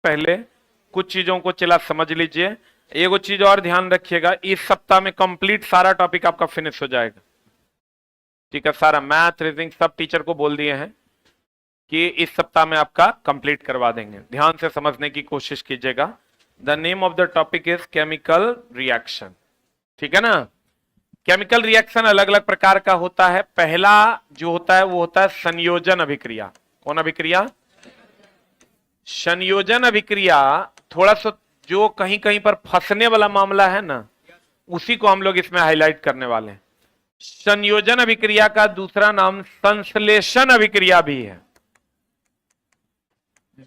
पहले कुछ चीजों को चला समझ लीजिए। एगो चीज और ध्यान रखिएगा, इस सप्ताह में कंप्लीट सारा टॉपिक आपका फिनिश हो जाएगा। ठीक है, सारा मैथ रीजनिंग सब टीचर को बोल दिए हैं कि इस सप्ताह में आपका कंप्लीट करवा देंगे। ध्यान से समझने की कोशिश कीजिएगा। The name of the topic is chemical reaction. ठीक है ना। केमिकल रिएक्शन अलग अलग प्रकार का होता है। पहला जो होता है वो होता है संयोजन अभिक्रिया। कौन अभिक्रिया? संयोजन अभिक्रिया। थोड़ा सा जो कहीं कहीं पर फंसने वाला मामला है ना, उसी को हम लोग इसमें हाईलाइट करने वाले हैं। संयोजन अभिक्रिया का दूसरा नाम संश्लेषण अभिक्रिया भी है।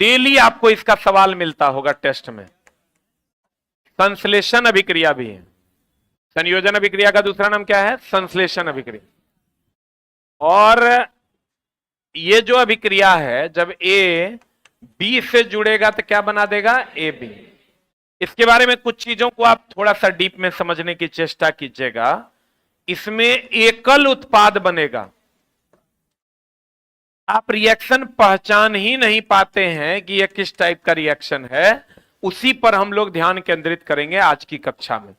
डेली आपको इसका सवाल मिलता होगा टेस्ट में। संश्लेषण अभिक्रिया भी है। संयोजन अभिक्रिया का दूसरा नाम क्या है? संश्लेषण अभिक्रिया। और ये जो अभिक्रिया है, जब ए बी से जुड़ेगा तो क्या बना देगा? A B. इसके बारे में कुछ चीजों को आप थोड़ा सा डीप में समझने की चेष्टा कीजिएगा। इसमें एकल उत्पाद बनेगा। आप रिएक्शन पहचान ही नहीं पाते हैं कि यह किस टाइप का रिएक्शन है, उसी पर हम लोग ध्यान केंद्रित करेंगे आज की कक्षा में।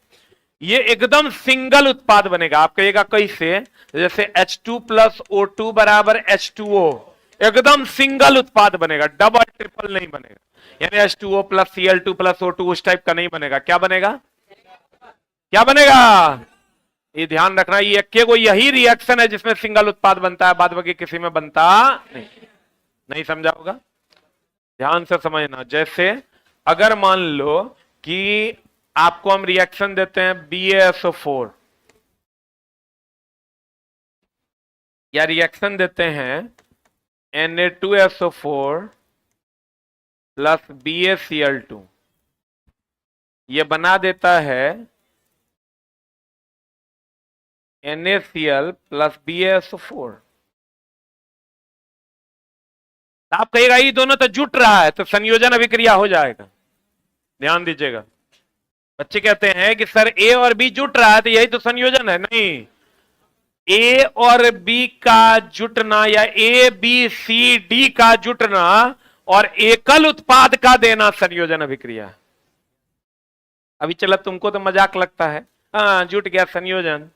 ये एकदम सिंगल उत्पाद बनेगा। आप कहिएगा कैसे? जैसे H2 प्लस O2 बराबर H2O, एकदम सिंगल उत्पाद बनेगा, डबल ट्रिपल नहीं बनेगा। यानी H2O plus Cl2 plus O2 उस टाइप का नहीं बनेगा। क्या बनेगा? क्या बनेगा? ये ध्यान रखना, ये एक को यही रिएक्शन है जिसमें सिंगल उत्पाद बनता है, बाद बाकी किसी में बनता नहीं। नहीं समझा होगा? ध्यान से समझना। जैसे अगर मान लो कि आपको हम रिएक्शन देते हैं BaSO4, या रिएक्शन देते हैं Na2SO4 प्लस BaCl2, ये बना देता है NaCl प्लस BaSO4। आप कहेगा ये दोनों तो जुट रहा है, तो संयोजन अभिक्रिया हो जाएगा। ध्यान दीजिएगा। बच्चे कहते हैं कि सर ए और बी जुट रहा है तो यही तो संयोजन है। नहीं, ए और बी का जुटना या ए बी सी डी का जुटना और एकल उत्पाद का देना संयोजन अभिक्रिया। अभी चला तुमको तो मजाक लगता है, हाँ जुट गया संयोजन।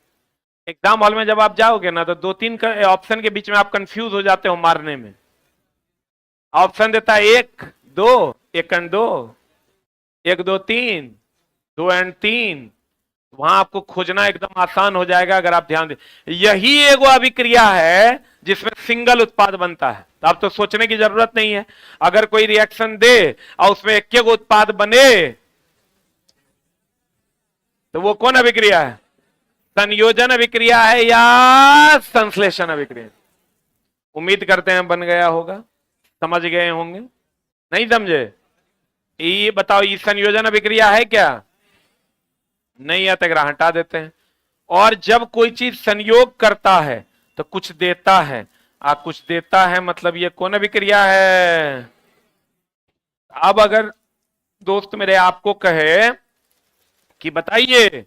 एग्जाम हॉल में जब आप जाओगे ना, तो दो तीन ऑप्शन के बीच में आप कंफ्यूज हो जाते हो मारने में। ऑप्शन देता है 1 2, 1 एंड 2, 1 2 3, 2 एंड 3। वहां आपको खोजना एकदम आसान हो जाएगा अगर आप ध्यान दें। यही एगो अभिक्रिया है जिसमें सिंगल उत्पाद बनता है। तो आप तो सोचने की जरूरत नहीं है। अगर कोई रिएक्शन दे और उसमें एक उत्पाद बने, तो वो कौन अभिक्रिया है? संयोजन अभिक्रिया है या संश्लेषण अभिक्रिया? उम्मीद करते हैं बन गया होगा, समझ गए होंगे। नहीं समझे? ये बताओ, ये संयोजन अभिक्रिया है क्या? नहीं है तो हटा देते हैं। और जब कोई चीज संयोग करता है तो कुछ देता है, कुछ देता है, मतलब ये कौन अभिक्रिया है? अब अगर दोस्त मेरे आपको कहे कि बताइए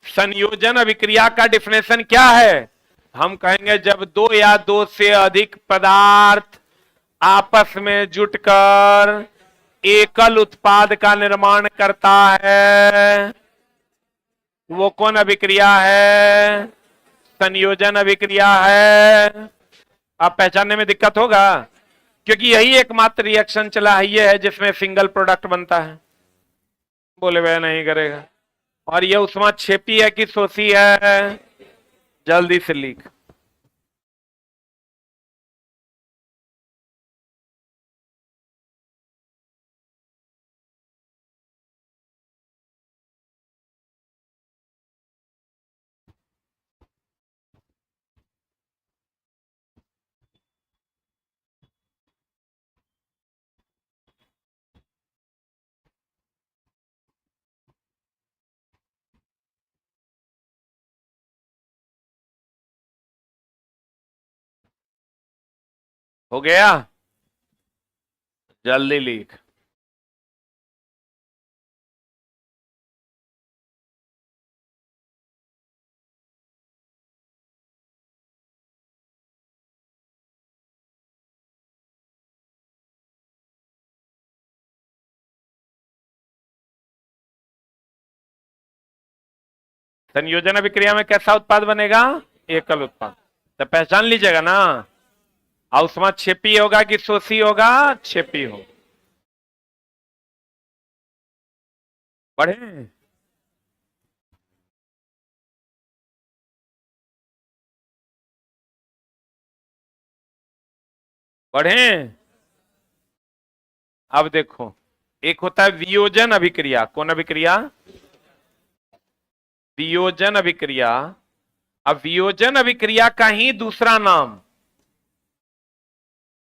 संयोजन अभिक्रिया का डिफिनेशन क्या है, हम कहेंगे जब दो या दो से अधिक पदार्थ आपस में जुटकर एकल उत्पाद का निर्माण करता है, वो कौन अभिक्रिया है? संयोजन अभिक्रिया है। आप पहचानने में दिक्कत होगा, क्योंकि यही एकमात्र रिएक्शन चला है ये है जिसमें सिंगल प्रोडक्ट बनता है। बोले वह नहीं करेगा। और ये उस्मा छेपी है कि सोसी है? जल्दी से लिख। हो गया? जल्दी लिख। संयोजन अभिक्रिया में कैसा उत्पाद बनेगा? एकल उत्पाद। तो पहचान लीजिएगा ना, ऊष्मा क्षेपी होगा कि शोषी होगा? क्षेपी हो। बढ़े? बढ़े? अब देखो, एक होता है वियोजन अभिक्रिया। कौन अभिक्रिया? वियोजन अभिक्रिया। अब वियोजन अभिक्रिया का ही दूसरा नाम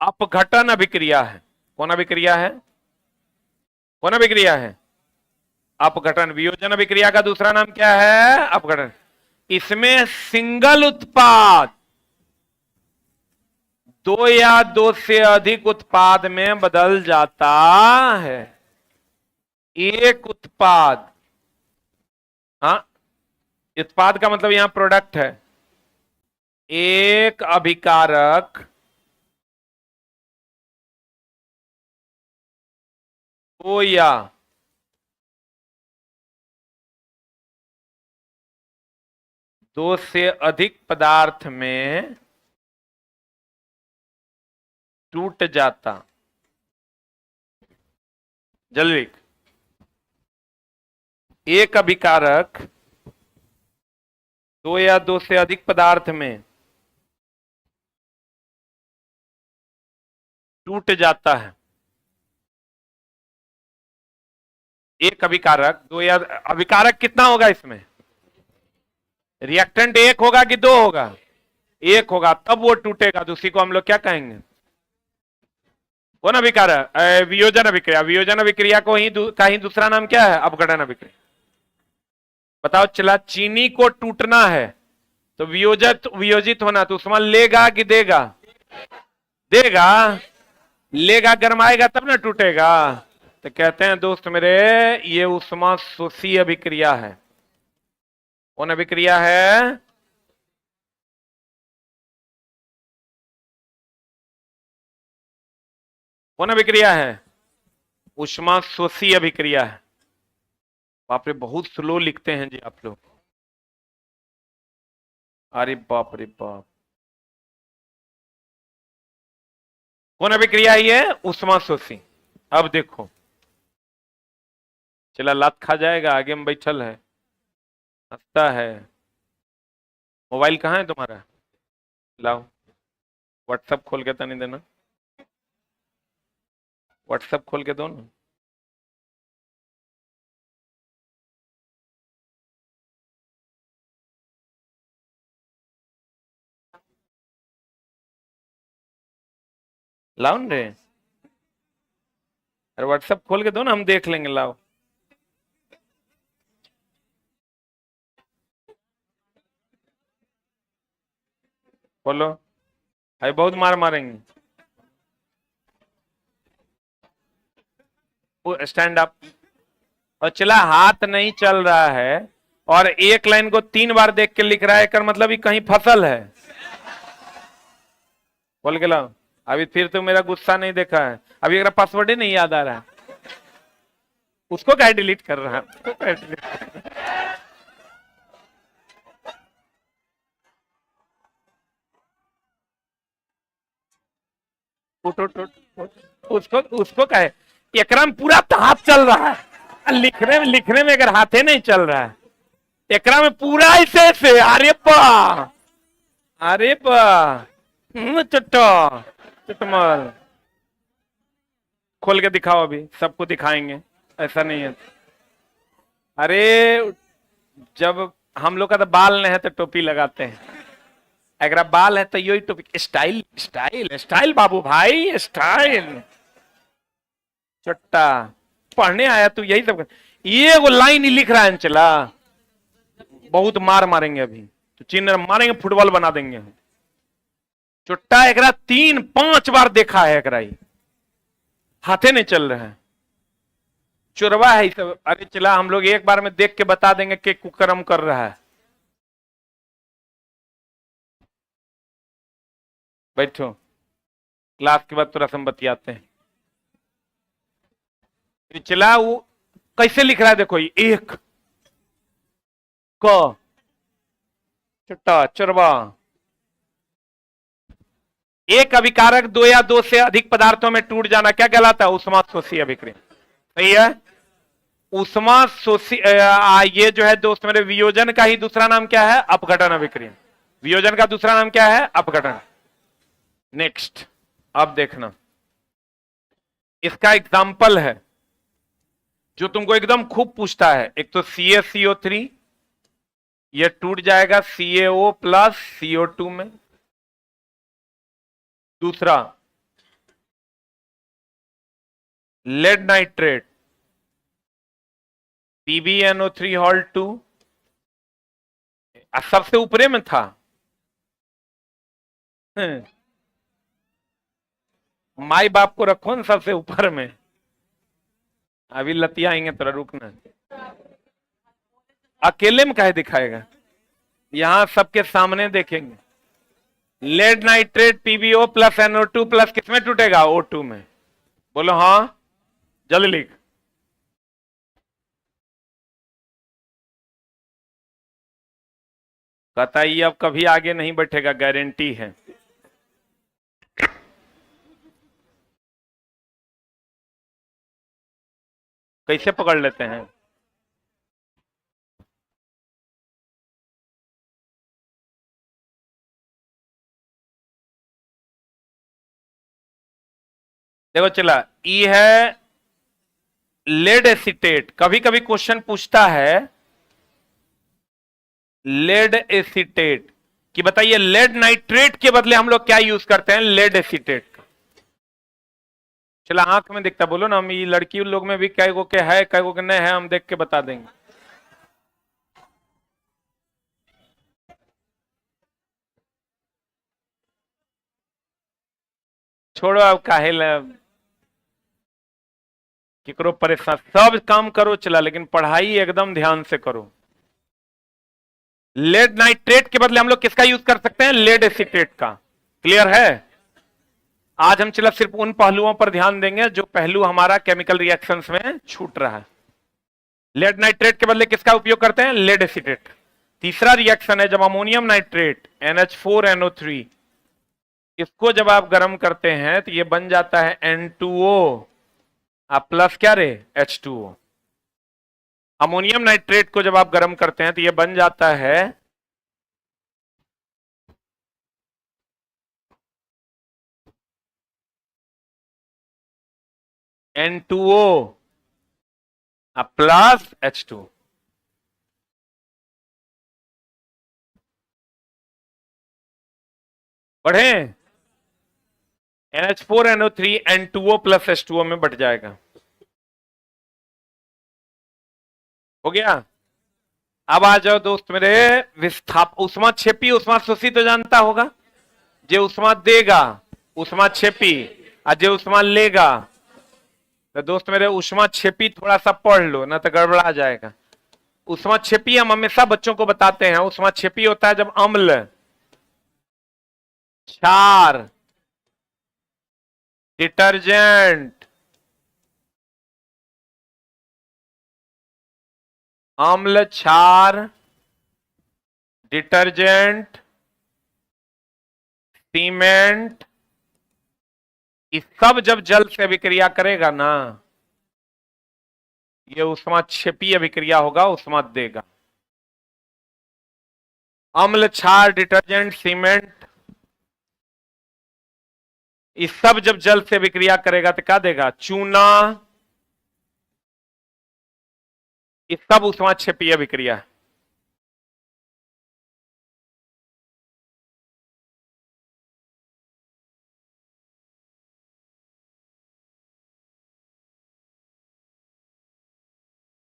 अपघटन अभिक्रिया है। कौन अभिक्रिया है? कौन अभिक्रिया है? अपघटन। वियोजन अभिक्रिया का दूसरा नाम क्या है? अपघटन। इसमें सिंगल उत्पाद दो या दो से अधिक उत्पाद में बदल जाता है। एक उत्पाद, हाँ, उत्पाद का मतलब यहां प्रोडक्ट है। एक अभिकारक दो या दो से अधिक पदार्थ में टूट जाता। जल्दी। एक अभिकारक दो या दो से अधिक पदार्थ में टूट जाता है। एक अभिकारक दो या अभिकारक कितना होगा इसमें? रिएक्टेंट एक होगा कि दो होगा? एक होगा, तब वो टूटेगा। तो उसी को हम लोग क्या कहेंगे? कौन अभिकारक? वियोजन अभिक्रिया। वियोजन अभिक्रिया को का ही दूसरा नाम क्या है? अपघटन अभिक्रिया। बताओ, चला चीनी को टूटना है तो वियोजित होना, तो उष्मा लेगा कि देगा? देगा। लेगा, गरमाएगा तब ना टूटेगा। तो कहते हैं दोस्त मेरे, ये उष्मा शोषी अभिक्रिया है। कौन अभिक्रिया है? कौन अभिक्रिया है? उष्मा शोषी अभिक्रिया है। बाप रे, बहुत स्लो लिखते हैं जी आप लोग। अरे बाप रे बाप। कौन अभिक्रिया ये? उष्मा शोषी। अब देखो, चला लात खा जाएगा, आगे में बैठल है, हंसता है। मोबाइल कहाँ है तुम्हारा? लाओ, व्हाट्सएप खोल के तो नहीं देना, व्हाट्सएप खोल के दो ना। लाओ न रे, अरे व्हाट्सएप खोल के दो ना, हम देख लेंगे। लाओ, बोलो। अरे बहुत मार मारेंगे। Stand up. और चला, हाथ नहीं चल रहा है और एक लाइन को 3 बार देख के लिख रहा है, कर मतलब ये कहीं फसल है। बोल के लाओ। अभी फिर तो मेरा गुस्सा नहीं देखा है, अभी अगर पासवर्ड ही नहीं याद आ रहा है। उसको क्या डिलीट कर रहा है? उठ उठ उठ। उसको उसको कहे, एकरम पूरा हाथ चल रहा है, लिखने में अगर हाथे नहीं चल रहा है, एकरा में पूरा ऐसे। अरे बा, अरे बा, चट्टा चटमल। खोल के दिखाओ, अभी सबको दिखाएंगे, ऐसा नहीं है। अरे जब हम लोग का तो बाल नहीं है तो टोपी लगाते हैं, अगर बाल है तो यही टोपी। स्टाइल स्टाइल स्टाइल बाबू भाई, स्टाइल। चट्टा, पढ़ने आया तू यही सब। ये वो लाइन ही लिख रहा है। चला, बहुत मार मारेंगे अभी तो, चिन्ह मारेंगे, फुटबॉल बना देंगे। चुट्टा एकरा 3-5 बार देखा है, एकरा ही हाथे नहीं चल रहा है, चुरवा है सब। अरे चला, हम लोग एक बार में देख के बता देंगे कि कुकर्म कर रहा है। बैठो, क्लास के बाद थोड़ा हम बतियाते हैं। चला, वो कैसे लिख रहा है देखो, ये एक क चुट्टा चुरबा। एक अभिकारक दो या दो से अधिक पदार्थों में टूट जाना क्या कहलाता है? ऊष्माशोषी अभिक्रिया। सही है। ऊष्माशोषी ये जो है दोस्त मेरे, वियोजन का ही दूसरा नाम क्या है? अपघटन अभिक्रिया। वियोजन का दूसरा नाम क्या है? अपघटन। नेक्स्ट, अब देखना, इसका एग्जाम्पल है जो तुमको एकदम खूब पूछता है। एक तो CaCO3, ये टूट जाएगा CaO प्लस CO2 में। दूसरा लेड नाइट्रेट PbNO3 सबसे ऊपरे में था। माई बाप को रखो ना सबसे ऊपर में, अभी लतिया आएंगे तोरा, रुकना। अकेले में काहे दिखाएगा, यहां सबके सामने देखेंगे। Lead nitrate PbO plus NO2 plus किसमें टूटेगा? O2 में। बोलो हाँ, जल्दी लिख। बताइए, अब कभी आगे नहीं बैठेगा, गारंटी है। कैसे पकड़ लेते हैं? देखो चला, ई है लेड एसीटेट। कभी कभी क्वेश्चन पूछता है लेड एसीटेट कि बताइए लेड नाइट्रेट के बदले हम लोग क्या यूज करते हैं? लेड एसीटेट का। चला, आंख में दिखता, बोलो ना। हम ये लड़की लोग में भी कई गो के है, कई गो के नहीं है, हम देख के बता देंगे। छोड़ो अब, काहे केकरो परेशान। सब काम करो चला, लेकिन पढ़ाई एकदम ध्यान से करो। लेड नाइट्रेट के बदले हम लोग किसका यूज कर सकते हैं? लेड एसीटेट का। क्लियर है? आज हम चला सिर्फ उन पहलुओं पर ध्यान देंगे जो पहलू हमारा केमिकल रिएक्शंस में छूट रहा है। लेड नाइट्रेट के बदले किसका उपयोग करते हैं? Lead acetate. तीसरा रिएक्शन है जब अमोनियम नाइट्रेट NH4NO3, इसको जब आप गर्म करते हैं तो ये बन जाता है N2O प्लस क्या रे? H2O। अमोनियम नाइट्रेट को जब आप गर्म करते हैं तो ये बन जाता है N2O प्लस H2। बढ़े? NH4NO3 N2O प्लस H2O में बट जाएगा। हो गया? अब आ जाओ दोस्त मेरे, उष्मा छेपी उष्मा शोषी तो जानता होगा। जे उष्मा देगा उष्मा छेपी, और जे उष्मा लेगा। तो दोस्त मेरे, उष्मा छेपी थोड़ा सा पढ़ लो ना तो गड़बड़ा जाएगा। उष्मा छेपी हम हमेशा बच्चों को बताते हैं। उष्मा छेपी होता है जब अम्ल, क्षार, डिटर्जेंट, अम्ल, क्षार, डिटर्जेंट, सीमेंट, ये सब जब जल से अभिक्रिया करेगा ना, ये उष्मा छेपी अभिक्रिया होगा, उष्मा देगा। अम्ल, क्षार, डिटर्जेंट, सीमेंट, ये सब जब जल से अभिक्रिया करेगा तो क्या देगा? चूना। ये सब उष्मा छेपी अभिक्रिया है।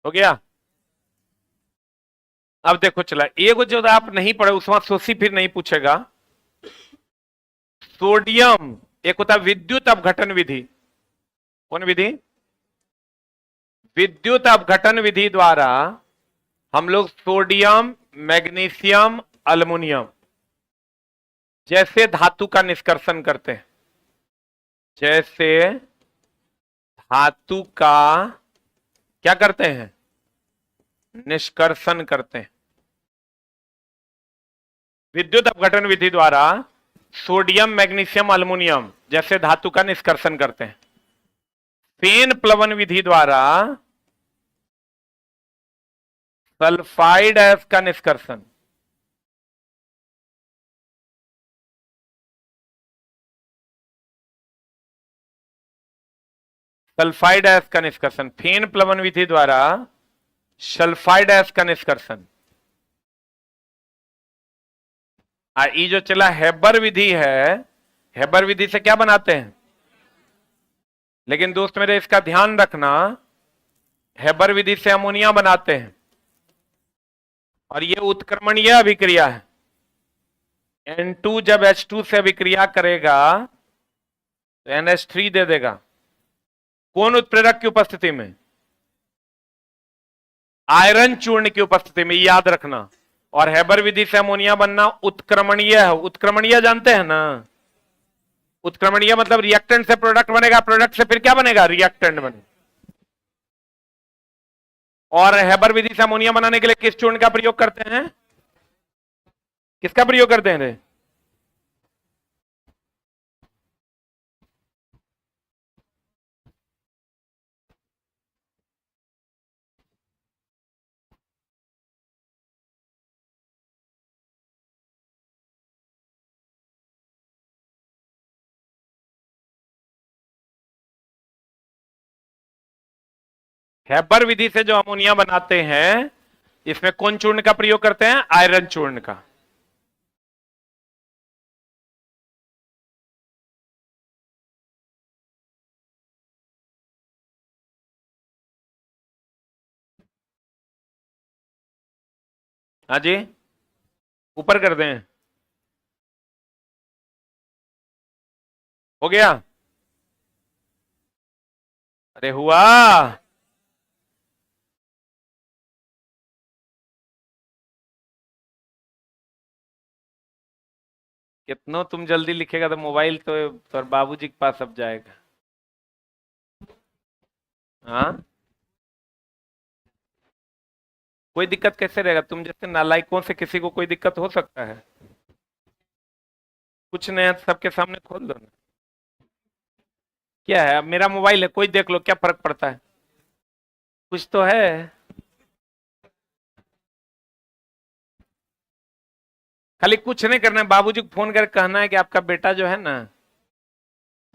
हो गया? अब देखो चला, एगो जो आप नहीं पढ़े उसमें शोषी फिर नहीं पूछेगा। सोडियम, एक होता है विद्युत अपघटन विधि। कौन विधि? विद्युत अपघटन विधि द्वारा हम लोग सोडियम, मैग्नीशियम, अल्युमिनियम जैसे धातु का निष्कर्षण करते हैं। जैसे धातु का क्या करते हैं? निष्कर्षण करते हैं। विद्युत अपघटन विधि द्वारा सोडियम मैग्नीशियम अल्युमिनियम जैसे धातु का निष्कर्षण करते हैं। फेन प्लवन विधि द्वारा सल्फाइड एस का निष्कर्षण। सल्फाइड एस का निष्कर्षण, फेन प्लवन विधि द्वारा सल्फाइड एस का निष्कर्षण। ये जो चला हेबर विधि है, हेबर विधि से क्या बनाते हैं? लेकिन दोस्त मेरे इसका ध्यान रखना, हेबर विधि से अमोनिया बनाते हैं और ये उत्क्रमणीय अभिक्रिया है। N2 जब H2 से अभिक्रिया करेगा तो NH3 दे देगा। कौन उत्प्रेरक की उपस्थिति में? आयरन चूर्ण की उपस्थिति में, याद रखना। और हेबर विधि से अमोनिया बनना उत्क्रमणीय है। उत्क्रमणीय जानते हैं ना? उत्क्रमणीय मतलब रिएक्टेंट से प्रोडक्ट बनेगा, प्रोडक्ट से फिर क्या बनेगा? रिएक्टेंट बनेगा। और हेबर विधि से अमोनिया बनाने के लिए किस चूर्ण का प्रयोग करते हैं? किसका प्रयोग करते हैं रे? हेबर विधि से जो अमोनिया बनाते हैं इसमें कौन चूर्ण का प्रयोग करते हैं? आयरन चूर्ण का। हाँ जी, ऊपर कर दें। हो गया? अरे हुआ? कितनों तुम जल्दी लिखेगा तो मोबाइल तो बाबूजी के पास अब जाएगा। हाँ, कोई दिक्कत कैसे रहेगा? तुम जैसे नालायकों से किसी को कोई दिक्कत हो सकता है? कुछ नहीं, सबके सामने खोल दो ना। क्या है, अब मेरा मोबाइल है, कोई देख लो, क्या फर्क पड़ता है? कुछ तो है। खाली कुछ नहीं करना है, बाबूजी को फोन कर कहना है कि आपका बेटा जो है ना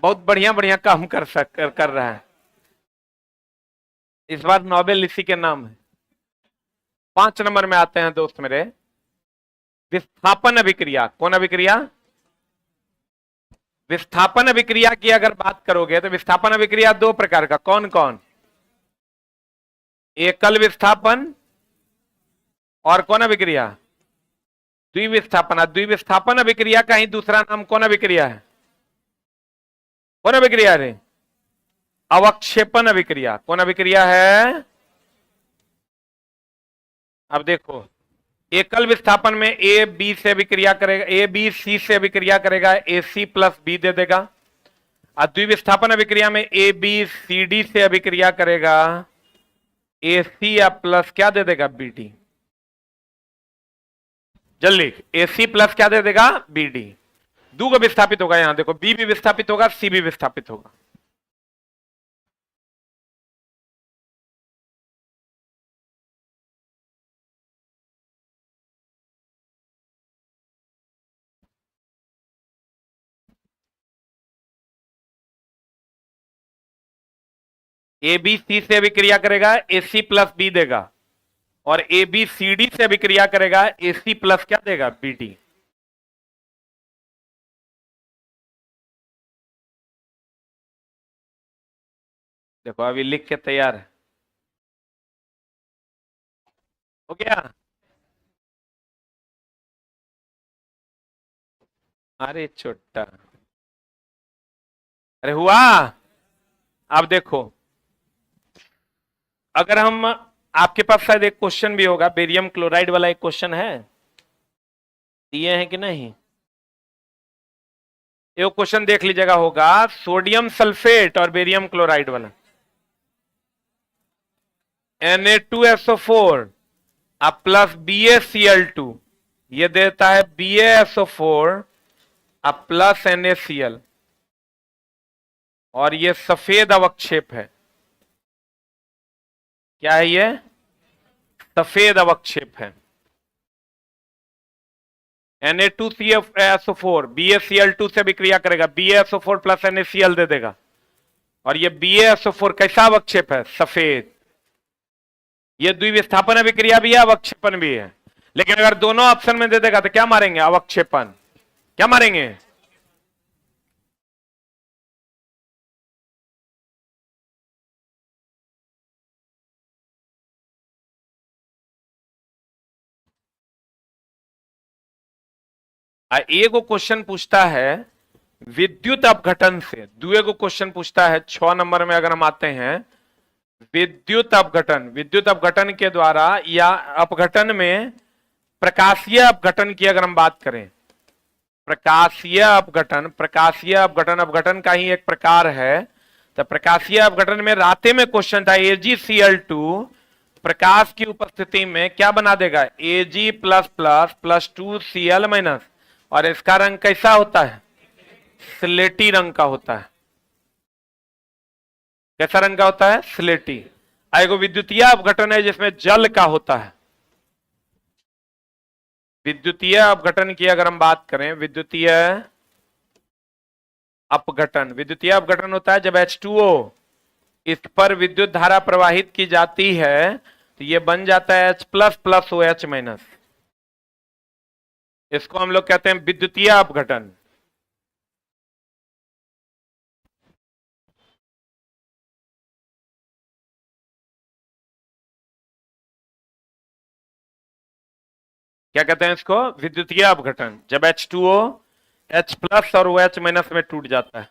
बहुत बढ़िया बढ़िया काम कर रहा है, इस बार नोबेल इसी के नाम है। 5 नंबर में आते हैं दोस्त मेरे, विस्थापन अभिक्रिया। कौन अभिक्रिया? विस्थापन अभिक्रिया की अगर बात करोगे तो विस्थापन अभिक्रिया 2 प्रकार का। कौन कौन? एकल विस्थापन और कौन अभिक्रिया? द्विविस्थापन। द्विविस्थापन अभिक्रिया का ही दूसरा नाम कौन अभिक्रिया है? कौन अभिक्रिया रे? अवक्षेपण अभिक्रिया। कौन अभिक्रिया है? अब देखो, एकल विस्थापन में ए बी से अभिक्रिया करेगा, ए बी सी से अभिक्रिया करेगा, ए सी प्लस बी दे देगा। और द्विविस्थापन अभिक्रिया में ए बी सी डी से अभिक्रिया करेगा, ए सी या प्लस क्या दे देगा? B D. जल्दी, ए सी प्लस क्या दे देगा? B D. दो को विस्थापित होगा, यहां देखो, बी भी विस्थापित होगा, सी भी विस्थापित होगा। ए बी सी से अभिक्रिया करेगा, ए सी प्लस बी देगा। और ए बी सी डी से अभिक्रिया करेगा, ए सी प्लस क्या देगा? B D. देखो अभी लिख के तैयार है। हो गया? अरे छोटा, अरे हुआ? अब देखो, अगर हम, आपके पास शायद एक क्वेश्चन भी होगा, बेरियम क्लोराइड वाला एक क्वेश्चन है, दिए हैं कि नहीं? ये क्वेश्चन देख लीजिएगा, होगा सोडियम सल्फेट और बेरियम क्लोराइड वाला। Na2SO4 अब प्लस BaCl2 ये देता है BaSO4 अब प्लस NaCl, और ये सफेद अवक्षेप है। क्या है ये? सफेद अवक्षेप है। Na2CaSO4 BaCl2 से भी क्रिया करेगा, BaSO4 प्लस NaCl दे देगा, और ये BaSO4 कैसा अवक्षेप है? सफेद। ये द्विविस्थापन अभिक्रिया भी है, अवक्षेपन भी है। लेकिन अगर दोनों ऑप्शन में दे देगा तो क्या मारेंगे? अवक्षेपन। क्या मारेंगे? एगो क्वेश्चन पूछता है विद्युत अपघटन से, दूसरे क्वेश्चन पूछता है 6 नंबर में, अगर हम आते हैं विद्युत अपघटन, विद्युत अपघटन के द्वारा या अपघटन में प्रकाशीय अपघटन की अगर हम बात करें, प्रकाशीय अपघटन, प्रकाशीय अपघटन अपघटन का ही एक प्रकार है। तो प्रकाशीय अपघटन में राते में क्वेश्चन था AgCl2 प्रकाश की उपस्थिति में क्या बना देगा? Ag plus plus plus 2Cl minus, और इसका रंग कैसा होता है? स्लेटी रंग का होता है। कैसा रंग का होता है? स्लेटी। एगो विद्युतीय अपघटन है जिसमें जल का होता है। विद्युतीय अपघटन की अगर हम बात करें, विद्युतीय अपघटन, विद्युतीय अपघटन होता है जब H2O इस पर विद्युत धारा प्रवाहित की जाती है तो ये बन जाता है H plus plus OH minus. इसको हम लोग कहते हैं विद्युतीय अपघटन। क्या कहते हैं इसको? विद्युतीय अपघटन, जब H2O H प्लस और OH माइनस में टूट जाता है।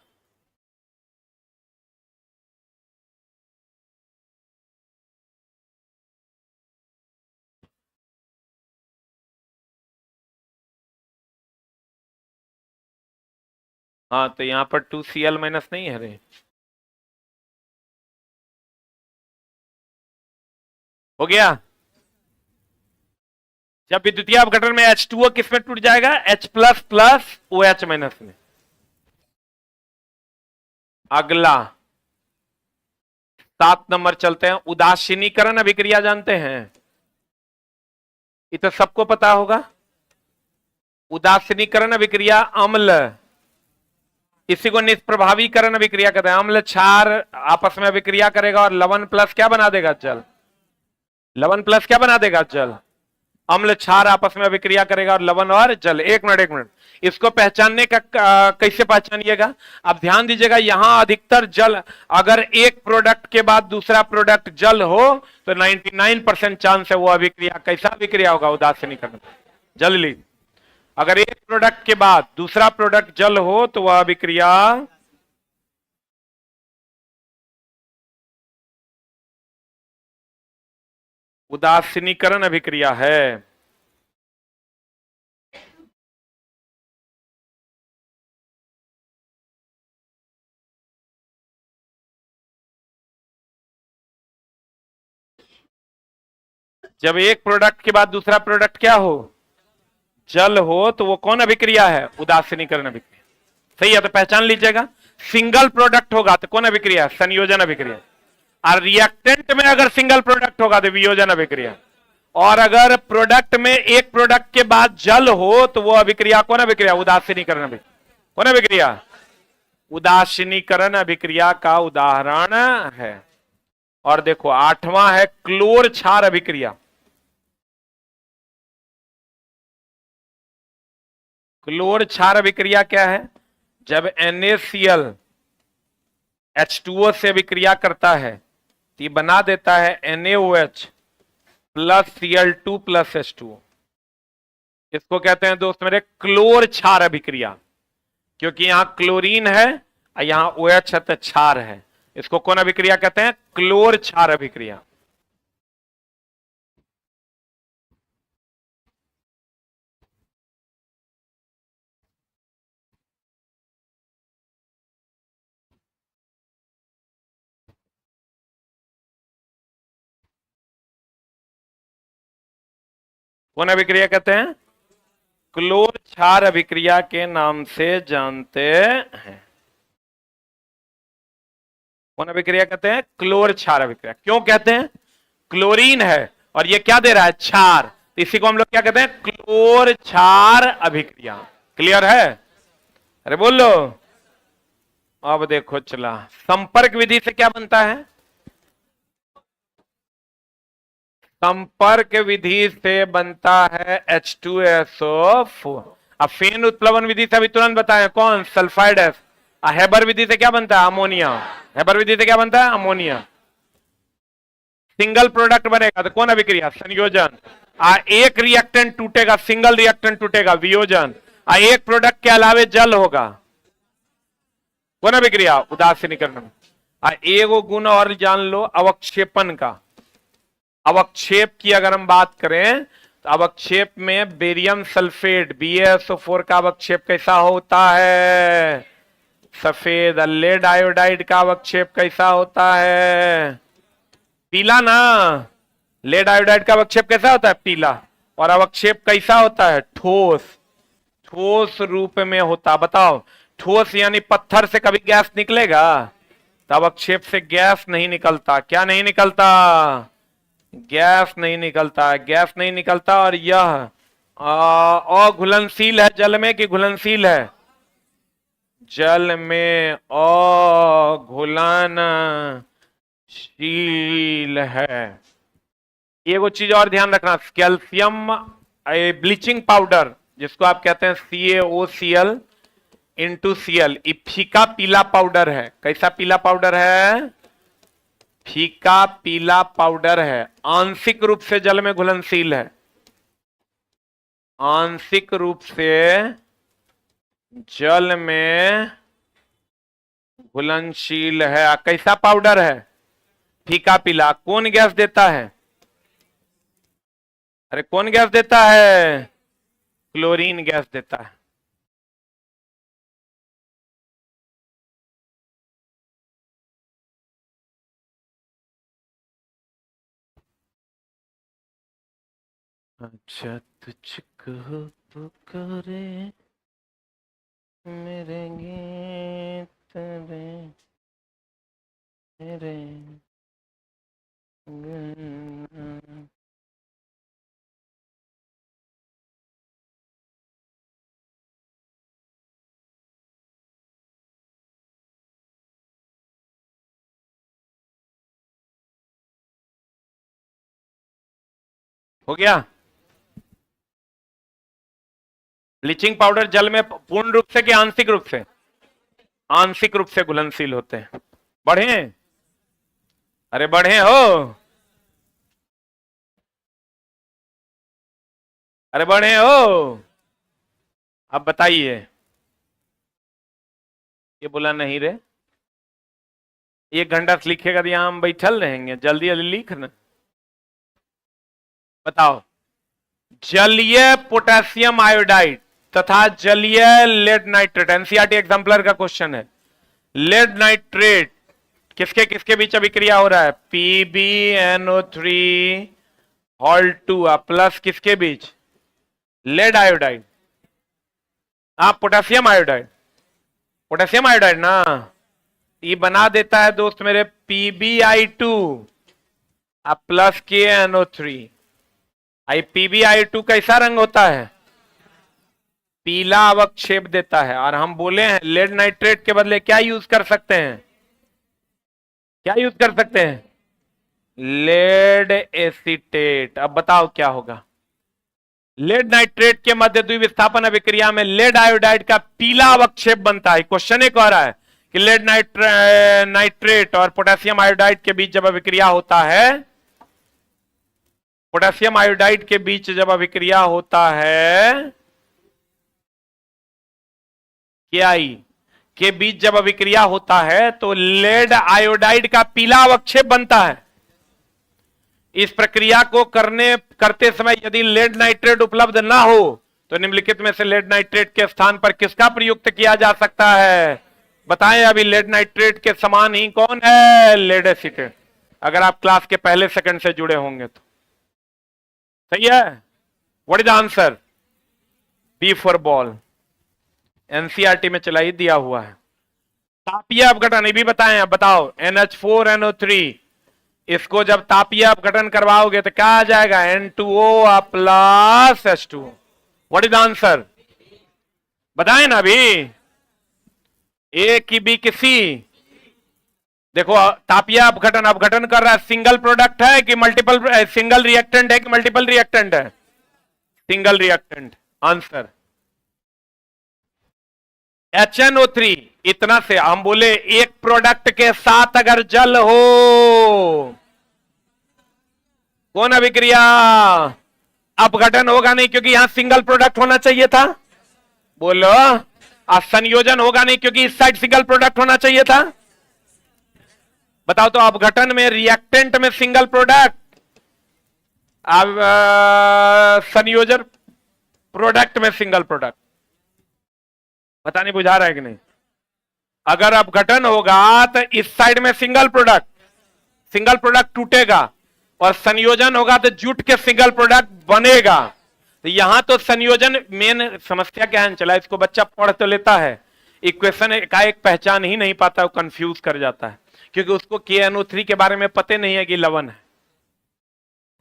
हाँ, तो यहां पर 2Cl माइनस नहीं है रे। हो गया। जब विद्युतीय अपघटन में H2O किस में टूट जाएगा? H plus plus OH minus में। अगला 7 नंबर चलते हैं, उदासीनीकरण अभिक्रिया जानते हैं? ये तो सबको पता होगा। उदासीनीकरण अभिक्रिया अम्ल, इसी को निष्प्रभावीकरण अभिक्रिया कहते हैं। अम्ल क्षार आपस में अभिक्रिया करेगा और लवण प्लस क्या बना देगा? जल। लवण प्लस क्या बना देगा? जल। अम्ल क्षार आपस में अभिक्रिया करेगा और लवण और जल। एक मिनट एक मिनट, इसको पहचानने का कैसे पहचानिएगा? आप ध्यान दीजिएगा, यहां अधिकतर जल, अगर एक प्रोडक्ट के बाद दूसरा प्रोडक्ट जल हो तो 99% चांस है वो अभिक्रिया कैसा अभिक्रिया होगा? उदासीनीकरण, जल ली। अगर एक प्रोडक्ट के बाद दूसरा प्रोडक्ट जल हो तो वह अभिक्रिया उदासीनीकरण अभिक्रिया है। जब एक प्रोडक्ट के बाद दूसरा प्रोडक्ट क्या हो? जल हो, तो वो कौन अभिक्रिया है? उदासीनीकरण अभिक्रिया। सही है, तो पहचान लीजिएगा। सिंगल प्रोडक्ट होगा तो कौन अभिक्रिया? संयोजन अभिक्रिया। और रिएक्टेंट में अगर सिंगल प्रोडक्ट होगा तो वियोजन अभिक्रिया। और अगर प्रोडक्ट में एक प्रोडक्ट के बाद जल हो तो वो अभिक्रिया कौन अभिक्रिया? उदासीनीकरण अभिक्रिया। कौन अभिक्रिया? उदासीनीकरण अभिक्रिया का उदाहरण है। और देखो 8वां है क्लोर क्षार अभिक्रिया। क्लोर क्षार अभिक्रिया क्या है? जब NaCl H2O से अभिक्रिया करता है तो ये बना देता है NaOH plus Cl2 plus H2O। इसको कहते हैं दोस्त मेरे क्लोर क्षार अभिक्रिया, क्योंकि यहां क्लोरीन है और यहां OH है तो क्षार है। इसको कौन अभिक्रिया कहते हैं? क्लोर क्षार अभिक्रिया। कौन अभिक्रिया कहते हैं? क्लोर क्षार अभिक्रिया के नाम से जानते हैं। कौन अभिक्रिया कहते हैं? क्लोर क्षार अभिक्रिया। क्यों कहते हैं? क्लोरीन है और ये क्या दे रहा है? क्षार। इसी को हम लोग क्या कहते हैं? क्लोर क्षार अभिक्रिया। क्लियर है? अरे बोल लो। अब देखो चला, संपर्क विधि से क्या बनता है? संपर्क विधि से बनता है H2SO4। अब फेन उत्प्लवन विधि से अभी तुरंत बताएं, कौन? Sulphide S. हेबर विधि से क्या बनता है? अमोनिया। हेबर विधि से क्या बनता है? अमोनिया। सिंगल प्रोडक्ट बनेगा तो कौन अभिक्रिया? संयोजन। एक रिएक्टेंट टूटेगा, सिंगल रिएक्टेंट टूटेगा, वियोजन। एक प्रोडक्ट के अलावे जल होगा, कौन अभिक्रिया? उदासीनीकरण। एगो गुण और जान लो अवक्षेपण का। अवक्षेप की अगर हम बात करें तो अवक्षेप में बेरियम सल्फेट BaSO4 का अवक्षेप कैसा होता है? सफेद। लेड आयोडाइड का अवक्षेप कैसा होता है? पीला ना। लेड आयोडाइड का अवक्षेप कैसा होता है? पीला। और अवक्षेप कैसा होता है? ठोस। ठोस रूप में होता। बताओ, ठोस यानी पत्थर से कभी गैस निकलेगा? तो अवक्षेप से गैस नहीं निकलता। क्या नहीं निकलता? गैस नहीं निकलता। गैस नहीं निकलता। और यह अघुलनशील है जल में कि घुलनशील है? जल में अघुलनशील है। एगो चीज और ध्यान रखना, कैल्शियम ब्लीचिंग पाउडर जिसको आप कहते हैं CaOCl इंटू Cl, ये फीका पीला पाउडर है। कैसा पीला पाउडर है? फीका पीला पाउडर है। आंशिक रूप से जल में घुलनशील है। आंशिक रूप से जल में घुलनशील है। कैसा पाउडर है? फीका पीला। कौन गैस देता है? अरे कौन गैस देता है? क्लोरीन गैस देता है। अच्छा तुझको पुकारे मेरे गीत रे मेरे गीत। हो गया? ब्लीचिंग पाउडर जल में पूर्ण रूप से कि आंशिक रूप से? आंशिक रूप से घुलनशील होते हैं। बढ़े? अरे बढ़े हो? अरे बढ़े हो? अब बताइए। ये बोला नहीं रे। 1 घंटा से लिखेगा तो यहां हम बैठल रहेंगे? जल्दी जल्दी लिख ना। बताओ, जलीय पोटेशियम आयोडाइड तथा जलीय लेड नाइट्रेट, एनसीईआरटी एग्जाम्पलर का क्वेश्चन है। लेड नाइट्रेट किसके किसके बीच अभिक्रिया हो रहा है? PbNO3 हॉल 2 प्लस किसके बीच? Lead iodide. Potassium iodide. Potassium iodide ना, ये बना देता है दोस्त मेरे PbI2 प्लस KNO3। PbI2 कैसा रंग होता है? पीला अवक्षेप देता है। और हम बोले हैं लेड नाइट्रेट के बदले क्या यूज कर सकते हैं? क्या यूज कर सकते हैं? Lead acetate. अब बताओ क्या होगा? लेड नाइट्रेट के मध्य द्विविस्थापन अभिक्रिया में लेड आयोडाइड का पीला अवक्षेप बनता है। क्वेश्चन एक कह रहा है कि लेड नाइट्रेट और पोटेशियम आयोडाइड के बीच जब अभिक्रिया होता है, पोटेशियम आयोडाइड के बीच जब अभिक्रिया होता है, KI के बीच जब अभिक्रिया होता है तो लेड आयोडाइड का पीला अवक्षेप बनता है। इस प्रक्रिया को करते समय यदि लेड नाइट्रेट उपलब्ध ना हो तो निम्नलिखित में से लेड नाइट्रेट के स्थान पर किसका प्रयुक्त किया जा सकता है? बताएं। अभी लेड नाइट्रेट के समान ही कौन है? Lead acetate. अगर आप क्लास के पहले सेकंड से जुड़े होंगे तो सही है। What is the answer? B for ball, NCERT में चलाई दिया हुआ है। तापीय अपघटन ये भी बताएं, अब बताओ NH4NO3, इसको जब तापीय अपघटन करवाओगे तो क्या आ जाएगा, N2O plus H2। What is answer, बताएं ना अभी, ए की बी की सी। देखो तापीय अपघटन अपघटन कर रहा है, सिंगल प्रोडक्ट है कि मल्टीपल, सिंगल रिएक्टेंट है कि मल्टीपल रिएक्टेंट है, सिंगल रिएक्टेंट। Answer HNO3। इतना से हम बोले एक प्रोडक्ट के साथ अगर जल हो, कौन अभिक्रिया, अपघटन होगा नहीं क्योंकि यहां सिंगल प्रोडक्ट होना चाहिए था, बोलो। संयोजन होगा नहीं क्योंकि इस साइड सिंगल प्रोडक्ट होना चाहिए था। बताओ तो अपघटन में रिएक्टेंट में सिंगल प्रोडक्ट, अब संयोजन प्रोडक्ट में सिंगल प्रोडक्ट। पता नहीं बुझा रहा है कि नहीं। अगर अपघटन होगा तो इस साइड में सिंगल प्रोडक्ट टूटेगा, और संयोजन होगा तो जुट के सिंगल प्रोडक्ट बनेगा। तो यहां तो संयोजन मेन समस्या क्या है, चला इसको बच्चा पढ़ तो लेता है, इक्वेशन का एक पहचान ही नहीं पाता, वो कंफ्यूज कर जाता है, क्योंकि उसको KNO3 के बारे में पता नहीं है कि लवण है।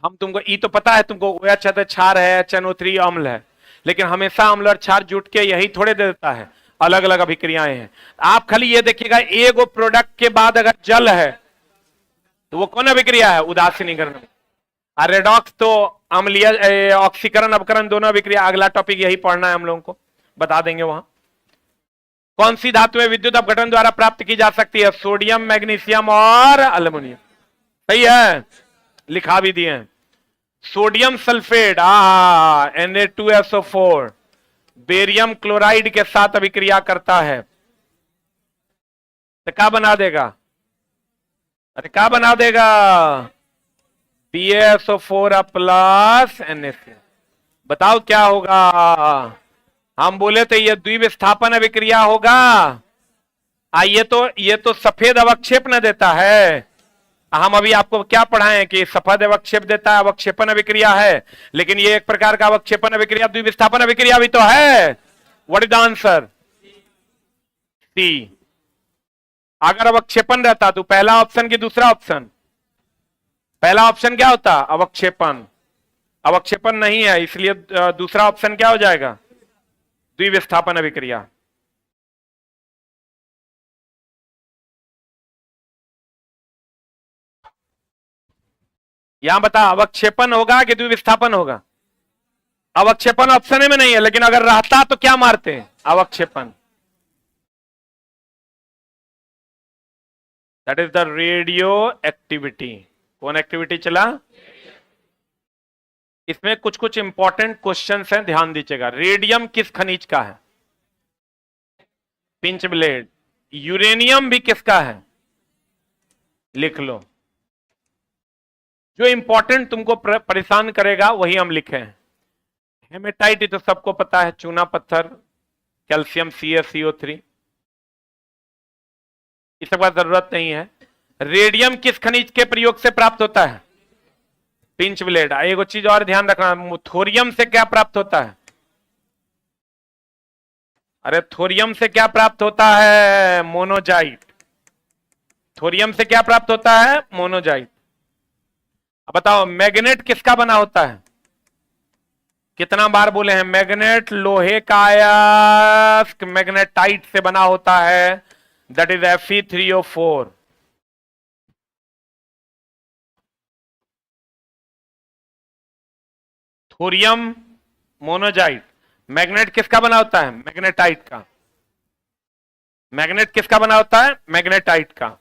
हम तुमको ई तो पता है, तुमको OH है तो क्षार है, HNO3 अम्ल है, लेकिन हमेशा अम्ल और क्षार जुट के यही थोड़े दे देता है, अलग अलग अभिक्रियाएं हैं। आप खाली ये देखिएगा, एक प्रोडक्ट के बाद अगर जल है तो वो कौन अभिक्रिया है, उदासीनीकरण। रेडॉक्स तो अम्लीय, ऑक्सीकरण अपकरण दोनों अभिक्रिया। अगला टॉपिक यही पढ़ना है हम लोगों को, बता देंगे वहां। कौन सी धातुएं विद्युत अपघटन द्वारा प्राप्त की जा सकती है, सोडियम, मैग्नीशियम और अल्युमिनियम। सही है, लिखा भी दिए हैं। Sodium sulphate Na2SO4 barium chloride के साथ अभिक्रिया करता है तो क्या बना देगा, अरे क्या बना देगा, PaSO4 प्लस NaCl। बताओ क्या होगा, हम बोले थे ये द्विविस्थापन अभिक्रिया होगा। ये तो सफेद अवक्षेप न देता है। हम अभी आपको क्या पढ़ाएं कि सफेद अवक्षेप देता है, अवक्षेपन अभिक्रिया है, लेकिन ये एक प्रकार का अवक्षेपन अभिक्रिया, द्विविस्थापन अभिक्रिया भी तो है। व्हाट इज द आंसर, सी। अगर अवक्षेपन रहता तो पहला ऑप्शन की दूसरा ऑप्शन, पहला ऑप्शन क्या होता, अवक्षेपन। अवक्षेपन नहीं है, इसलिए दूसरा ऑप्शन क्या हो जाएगा, द्विविस्थापन अभिक्रिया। यहां बता, अवक्षेपन होगा कि द्विविस्थापन होगा। अवक्षेपन ऑप्शन में नहीं है, लेकिन अगर रहता तो क्या मारते हैं, अवक्षेपन। That is the radio activity. कौन एक्टिविटी चला, इसमें कुछ कुछ इंपॉर्टेंट क्वेश्चंस हैं, ध्यान दीजिएगा। रेडियम किस खनिज का है, पिंच ब्लेड। यूरेनियम भी किसका है, लिख लो। जो इंपॉर्टेंट तुमको परेशान करेगा वही हम लिखे हैं। हेमेटाइट तो सबको पता है, चूना पत्थर, कैल्शियम CaCO3, इस सब का जरूरत नहीं है। रेडियम किस खनिज के प्रयोग से प्राप्त होता है, पिंच ब्लेड। एक चीज और ध्यान रखना, थोरियम से क्या प्राप्त होता है, अरे थोरियम से क्या प्राप्त होता है, मोनोजाइट। थोरियम से क्या प्राप्त होता है, मोनोजाइट। अब बताओ मैग्नेट किसका बना होता है, कितना बार बोले हैं, मैग्नेट लोहे का अयस्क मैग्नेटाइट से बना होता है, that is Fe3O4। Thorium monazite. Magnet किसका बना होता है, मैग्नेटाइट का। मैग्नेट किसका बना होता है, मैग्नेटाइट का।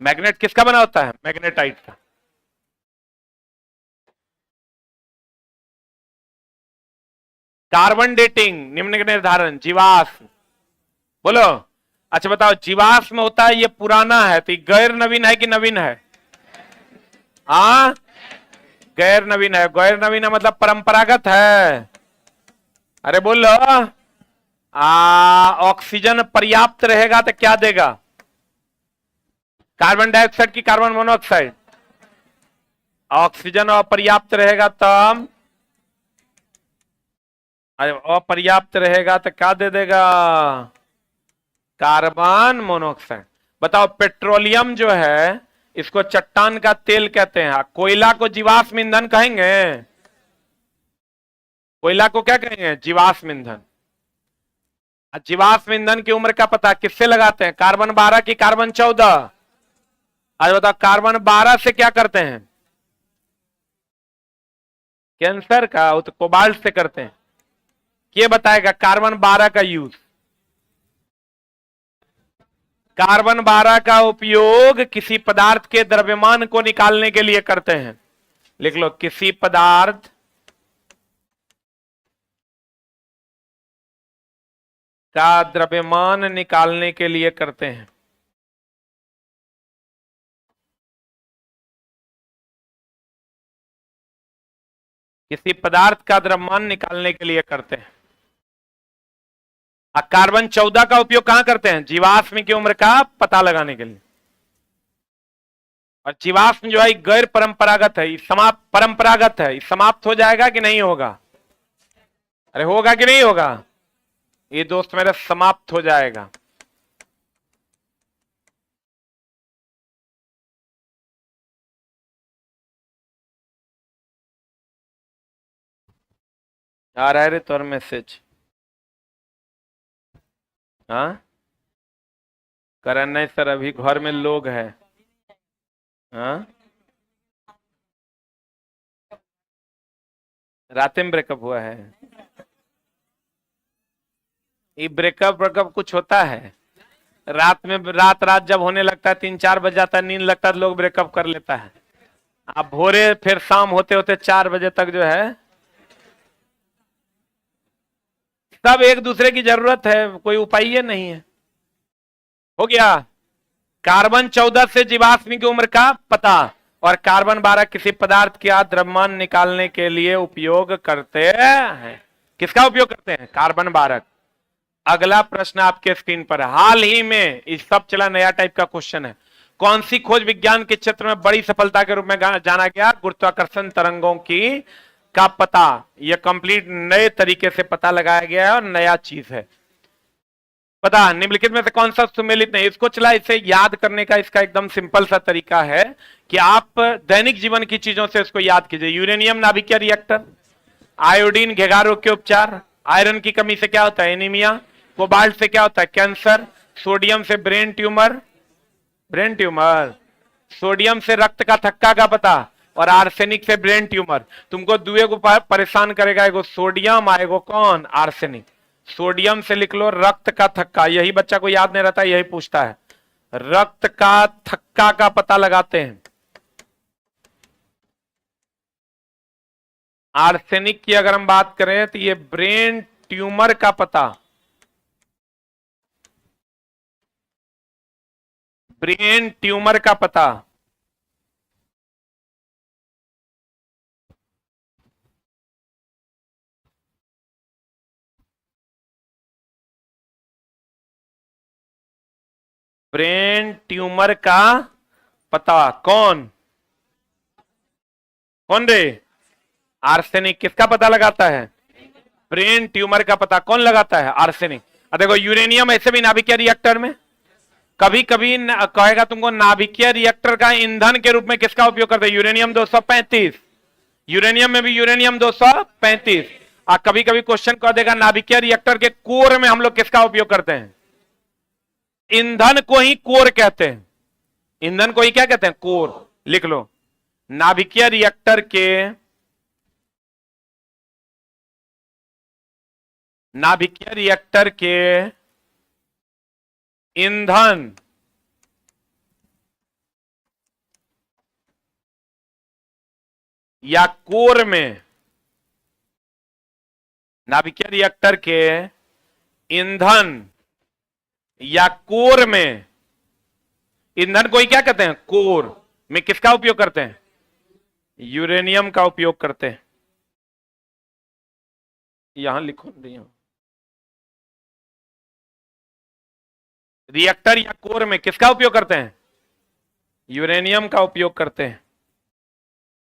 मैग्नेट किसका बना होता है, मैग्नेटाइट का। कार्बन डेटिंग, निम्न के निर्धारण, जीवाश्म। बोलो, अच्छा बताओ, जीवाश्म होता है ये पुराना है, तो गैर नवीन है कि नवीन है, गैर नवीन है। गैर नवीन है मतलब परंपरागत है। अरे बोलो, ऑक्सीजन पर्याप्त रहेगा तो क्या देगा, कार्बन डाइऑक्साइड की कार्बन मोनोऑक्साइड। ऑक्सीजन अपर्याप्त रहेगा तब, अपर्याप्त रहेगा तो क्या दे देगा? Carbon monoxide. बताओ पेट्रोलियम जो है इसको चट्टान का तेल कहते हैं, कोयला को जीवाश्म ईंधन कहेंगे? कोयला को क्या कहेंगे? जीवाश्म ईंधन। जीवाश्म ईंधन की उम्र का पता किससे लगाते हैं? कार्बन 12 की कार्बन 14? आज बताओ कार्बन 12 से क्या करते हैं? कैंसर का तो कोबाल्ट से करते हैं। ये बताएगा कार्बन 12 का यूज। कार्बन 12 का उपयोग किसी पदार्थ के द्रव्यमान को निकालने के लिए करते हैं। लिख लो, किसी पदार्थ का द्रव्यमान निकालने के लिए करते हैं। किसी पदार्थ का द्रव्यमान निकालने के लिए करते हैं। कार्बन 14 का उपयोग कहां करते हैं? जीवाश्म की उम्र का पता लगाने के लिए। और जीवाश्म जो है गैर परंपरागत है, समाप्त परंपरागत है, समाप्त हो जाएगा कि नहीं होगा? अरे होगा कि नहीं होगा? ये दोस्त मेरा समाप्त हो जाएगा। आ रहा है रे तोर मैसेज? हाँ करण नहीं सर, अभी घर में लोग हैं। हाँ रात में ब्रेकअप हुआ है? ये ब्रेकअप कुछ होता है रात में, रात जब होने लगता है 3-4 बज जाता है, नींद लगता है, लोग ब्रेकअप कर लेता है। अब भोरे फिर शाम होते होते 4 बजे तक जो है सब एक दूसरे की जरूरत है, कोई उपाय ही नहीं है। हो गया। कार्बन 14 से जीवाश्म की उम्र का पता, और कार्बन 12 किसी पदार्थ का द्रव्यमान निकालने के लिए उपयोग करते हैं। किसका उपयोग करते हैं? कार्बन 12। अगला प्रश्न आपके स्क्रीन पर, हाल ही में इस सब चला नया टाइप का क्वेश्चन है, कौन सी खोज विज्ञान के क्षेत्र में बड़ी सफलता के रूप में जाना गया? गुरुत्वाकर्षण तरंगों की का पता। यह कंप्लीट नए तरीके से पता लगाया गया है और नया चीज है। पता निम्नलिखित में से कौन सा सुमेलित नहीं? इसको चला, इसे याद करने का इसका एकदम सिंपल सा तरीका है कि आप दैनिक जीवन की चीजों से इसको याद कीजिए। यूरेनियम नाभिकीय रिएक्टर, आयोडीन घेगारों के उपचार, आयरन की कमी से क्या होता है? एनीमिया, कोबाल्ट से क्या होता है? कैंसर, सोडियम से ब्रेन ट्यूमर, सोडियम से रक्त का थक्का का पता, और आर्सेनिक से ब्रेन ट्यूमर। तुमको दुए को परेशान करेगा, एगो सोडियम आएगो कौन? आर्सेनिक। सोडियम से लिख लो रक्त का थक्का, यही बच्चा को याद नहीं रहता, यही पूछता है। रक्त का थक्का का पता लगाते हैं। आर्सेनिक की अगर हम बात करें तो ये ब्रेन ट्यूमर का पता, ब्रेन ट्यूमर का पता। ब्रेन ट्यूमर का पता कौन कौन रे? आर्सेनिक। किसका पता लगाता है? ब्रेन ट्यूमर का पता कौन लगाता है? आर्सेनिक। देखो यूरेनियम ऐसे भी नाभिकीय रिएक्टर में कभी कभी कहेगा तुमको, नाभिकीय रिएक्टर का ईंधन के रूप में किसका उपयोग करते हैं? यूरेनियम 235। यूरेनियम में भी यूरेनियम 235। कभी कभी क्वेश्चन कह देगा नाभिकीय रिएक्टर के कोर में हम लोग किसका उपयोग करते हैं? ईंधन को ही कोर कहते हैं। ईंधन को ही क्या कहते हैं? कोर। लिख लो, नाभिकीय रिएक्टर के ईंधन या कोर में, नाभिकीय रिएक्टर के ईंधन या कोर में, ईंधन को ही क्या कहते हैं? कोर में किसका उपयोग करते हैं? यूरेनियम का उपयोग करते हैं। यहां लिखो दिया, रिएक्टर या कोर में किसका उपयोग करते हैं? यूरेनियम का उपयोग करते हैं।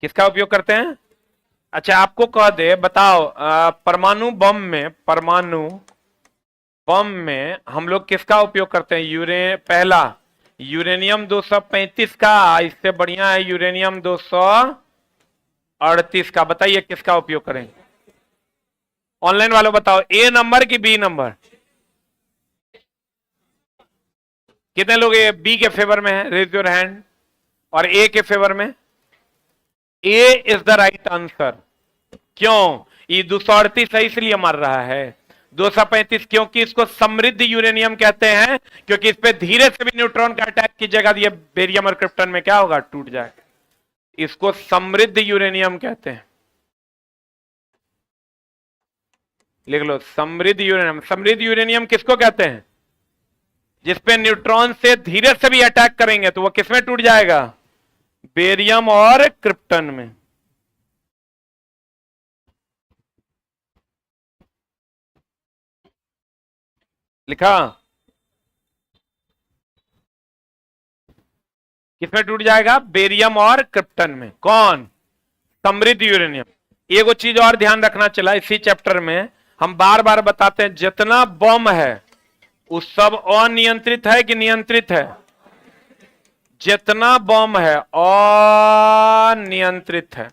किसका उपयोग करते हैं? अच्छा आपको कह दे, बताओ परमाणु बम में हम लोग किसका उपयोग करते हैं? पहला यूरेनियम 235 का, इससे बढ़िया है यूरेनियम 238 का। बताइए किसका उपयोग करेंगे? ऑनलाइन वालों बताओ, ए नंबर की बी नंबर? कितने लोग ए बी के फेवर में है? Raise your hand. और ए के फेवर में? A is the right answer. क्यों? ये 238 है इसलिए मर रहा है। 235 क्योंकि इसको समृद्ध यूरेनियम कहते हैं, क्योंकि इस पे धीरे से भी न्यूट्रॉन का अटैक कीजिएगा ये बेरियम और क्रिप्टन में क्या होगा? टूट जाएगा। इसको समृद्ध यूरेनियम कहते हैं। लिख लो, समृद्ध यूरेनियम। समृद्ध यूरेनियम किसको कहते हैं? जिसपे न्यूट्रॉन से धीरे से भी अटैक करेंगे तो वो किसमें टूट जाएगा? बेरियम और क्रिप्टन में। लिखा? किसमें टूट जाएगा? बेरियम और क्रिप्टन में। कौन? समृद्ध यूरेनियम। एगो चीज और ध्यान रखना चला इसी चैप्टर में, हम बार बार बताते हैं, जितना बम है वो सब अनियंत्रित है कि नियंत्रित है? जितना बम है अनियंत्रित है।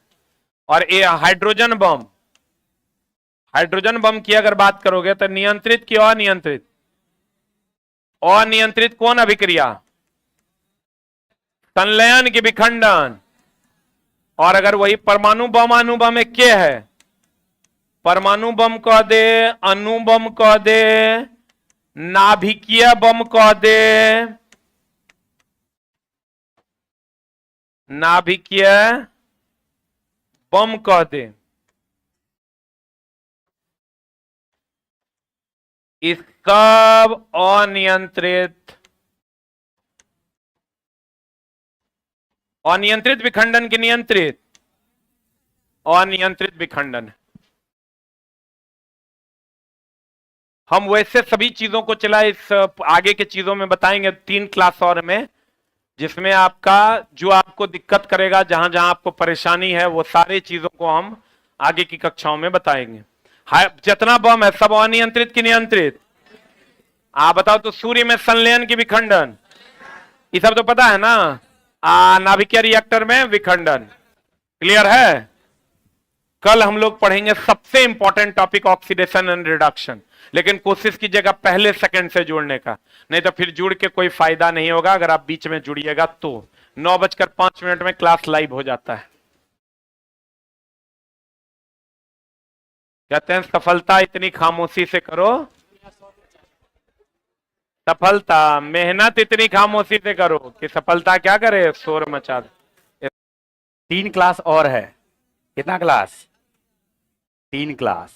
और ये हाइड्रोजन बम की अगर बात करोगे तो नियंत्रित कि अनियंत्रित? अनियंत्रित कौन अभिक्रिया? संलयन की विखंडन। और अगर वही परमाणु बम अणुबम एक के है, परमाणु बम कह दे, अणुबम कह दे, नाभिकीय बम कह दे, नाभिकीय बम कह दे, इस सब अनियंत्रित विखंडन की नियंत्रित? अनियंत्रित विखंडन। हम वैसे सभी चीजों को चला इस आगे के चीजों में बताएंगे 3 क्लास और में, जिसमें आपका जो आपको दिक्कत करेगा, जहां जहां आपको परेशानी है, वो सारी चीजों को हम आगे की कक्षाओं में बताएंगे। जितना बम है सब अनियंत्रित की नियंत्रित? आप बताओ तो। सूर्य में संलयन की विखंडन, ये सब तो पता है ना। नाभिकीय रिएक्टर में विखंडन। क्लियर है? कल हम लोग पढ़ेंगे सबसे important topic oxidation and reduction, लेकिन कोशिश कीजिएगा पहले सेकंड से जुड़ने का, नहीं तो फिर जुड़ के कोई फायदा नहीं होगा। अगर आप बीच में जुड़िएगा तो 9:05 में क्लास लाइव हो जाता है। कहते हैं सफलता इतनी खामोशी से करो, सफलता मेहनत इतनी खामोशी से करो कि सफलता क्या करे? शोर मचा दे। 3 क्लास और है। कितना क्लास? 3 क्लास।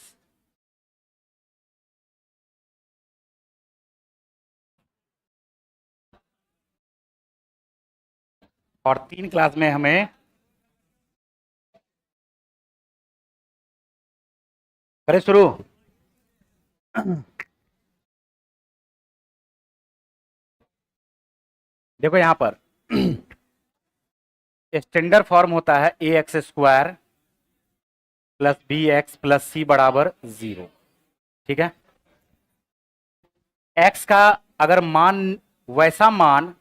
और 3 क्लास में हमें करें शुरू। देखो यहां पर स्टैंडर्ड फॉर्म होता है ax² plus bx plus c बराबर 0। ठीक है? x का अगर मान, वैसा मान,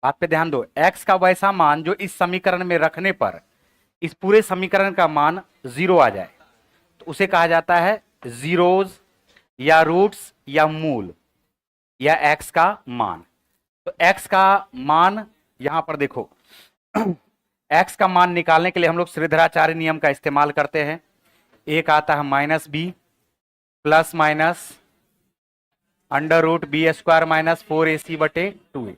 बात पे ध्यान दो, x का वैसा मान जो इस समीकरण में रखने पर इस पूरे समीकरण का मान 0 आ जाए तो उसे कहा जाता है जीरोज या रूट्स या मूल या x का मान। तो x का मान यहां पर देखो, x का मान निकालने के लिए हम लोग श्रीधराचार्य नियम का इस्तेमाल करते हैं। एक आता है -b plus minus √b² minus 4ac बटे 2a।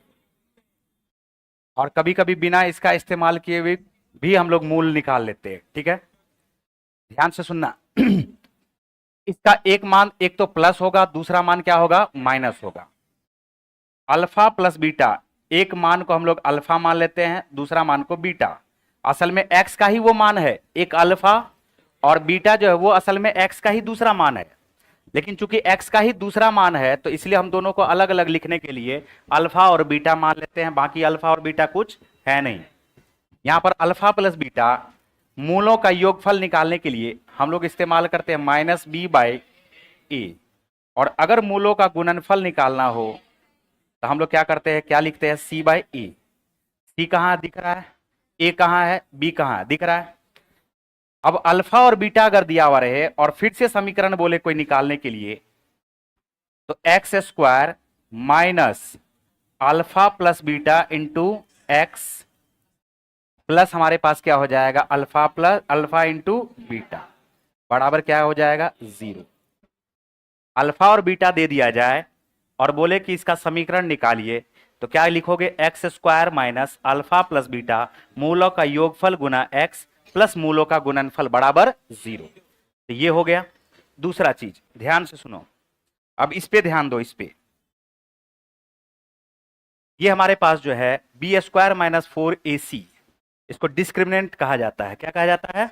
और कभी कभी बिना इसका इस्तेमाल किए हुए भी हम लोग मूल निकाल लेते हैं। ठीक है? ध्यान से सुनना। इसका एक मान, एक तो प्लस होगा, दूसरा मान क्या होगा? माइनस होगा। अल्फा प्लस बीटा, एक मान को हम लोग अल्फा मान लेते हैं, दूसरा मान को बीटा। असल में x का ही वो मान है, एक अल्फा, और बीटा जो है वो असल में x का ही दूसरा मान है। लेकिन चूंकि x का ही दूसरा मान है तो इसलिए हम दोनों को अलग अलग लिखने के लिए अल्फा और बीटा मान लेते हैं, बाकी अल्फा और बीटा कुछ है नहीं। यहां पर अल्फा प्लस बीटा मूलों का योगफल निकालने के लिए हम लोग इस्तेमाल करते हैं माइनस बी बाई ए, और अगर मूलों का गुणनफल निकालना हो तो हम लोग क्या करते हैं, क्या लिखते हैं, सी बाई ए। सी कहाँ दिख रहा है, ए कहाँ है, बी कहाँ दिख रहा है। अब अल्फा और बीटा अगर दिया हुआ रहे और फिर से समीकरण बोले कोई निकालने के लिए, तो x square minus alpha plus beta into x plus हमारे पास क्या हो जाएगा, alpha plus alpha into beta बराबर क्या हो जाएगा, 0। अल्फा और बीटा दे दिया जाए और बोले कि इसका समीकरण निकालिए, तो क्या लिखोगे, x square minus alpha plus beta मूलों का योगफल गुना एक्स प्लस मूलों का गुणनफल बराबर 0। तो ये हो गया। दूसरा चीज ध्यान से सुनो, अब इस पे ध्यान दो। इस पे ये हमारे पास जो है बी स्क्वायर माइनस 4ac, इसको डिस्क्रिमिनेंट कहा जाता है। क्या कहा जाता है,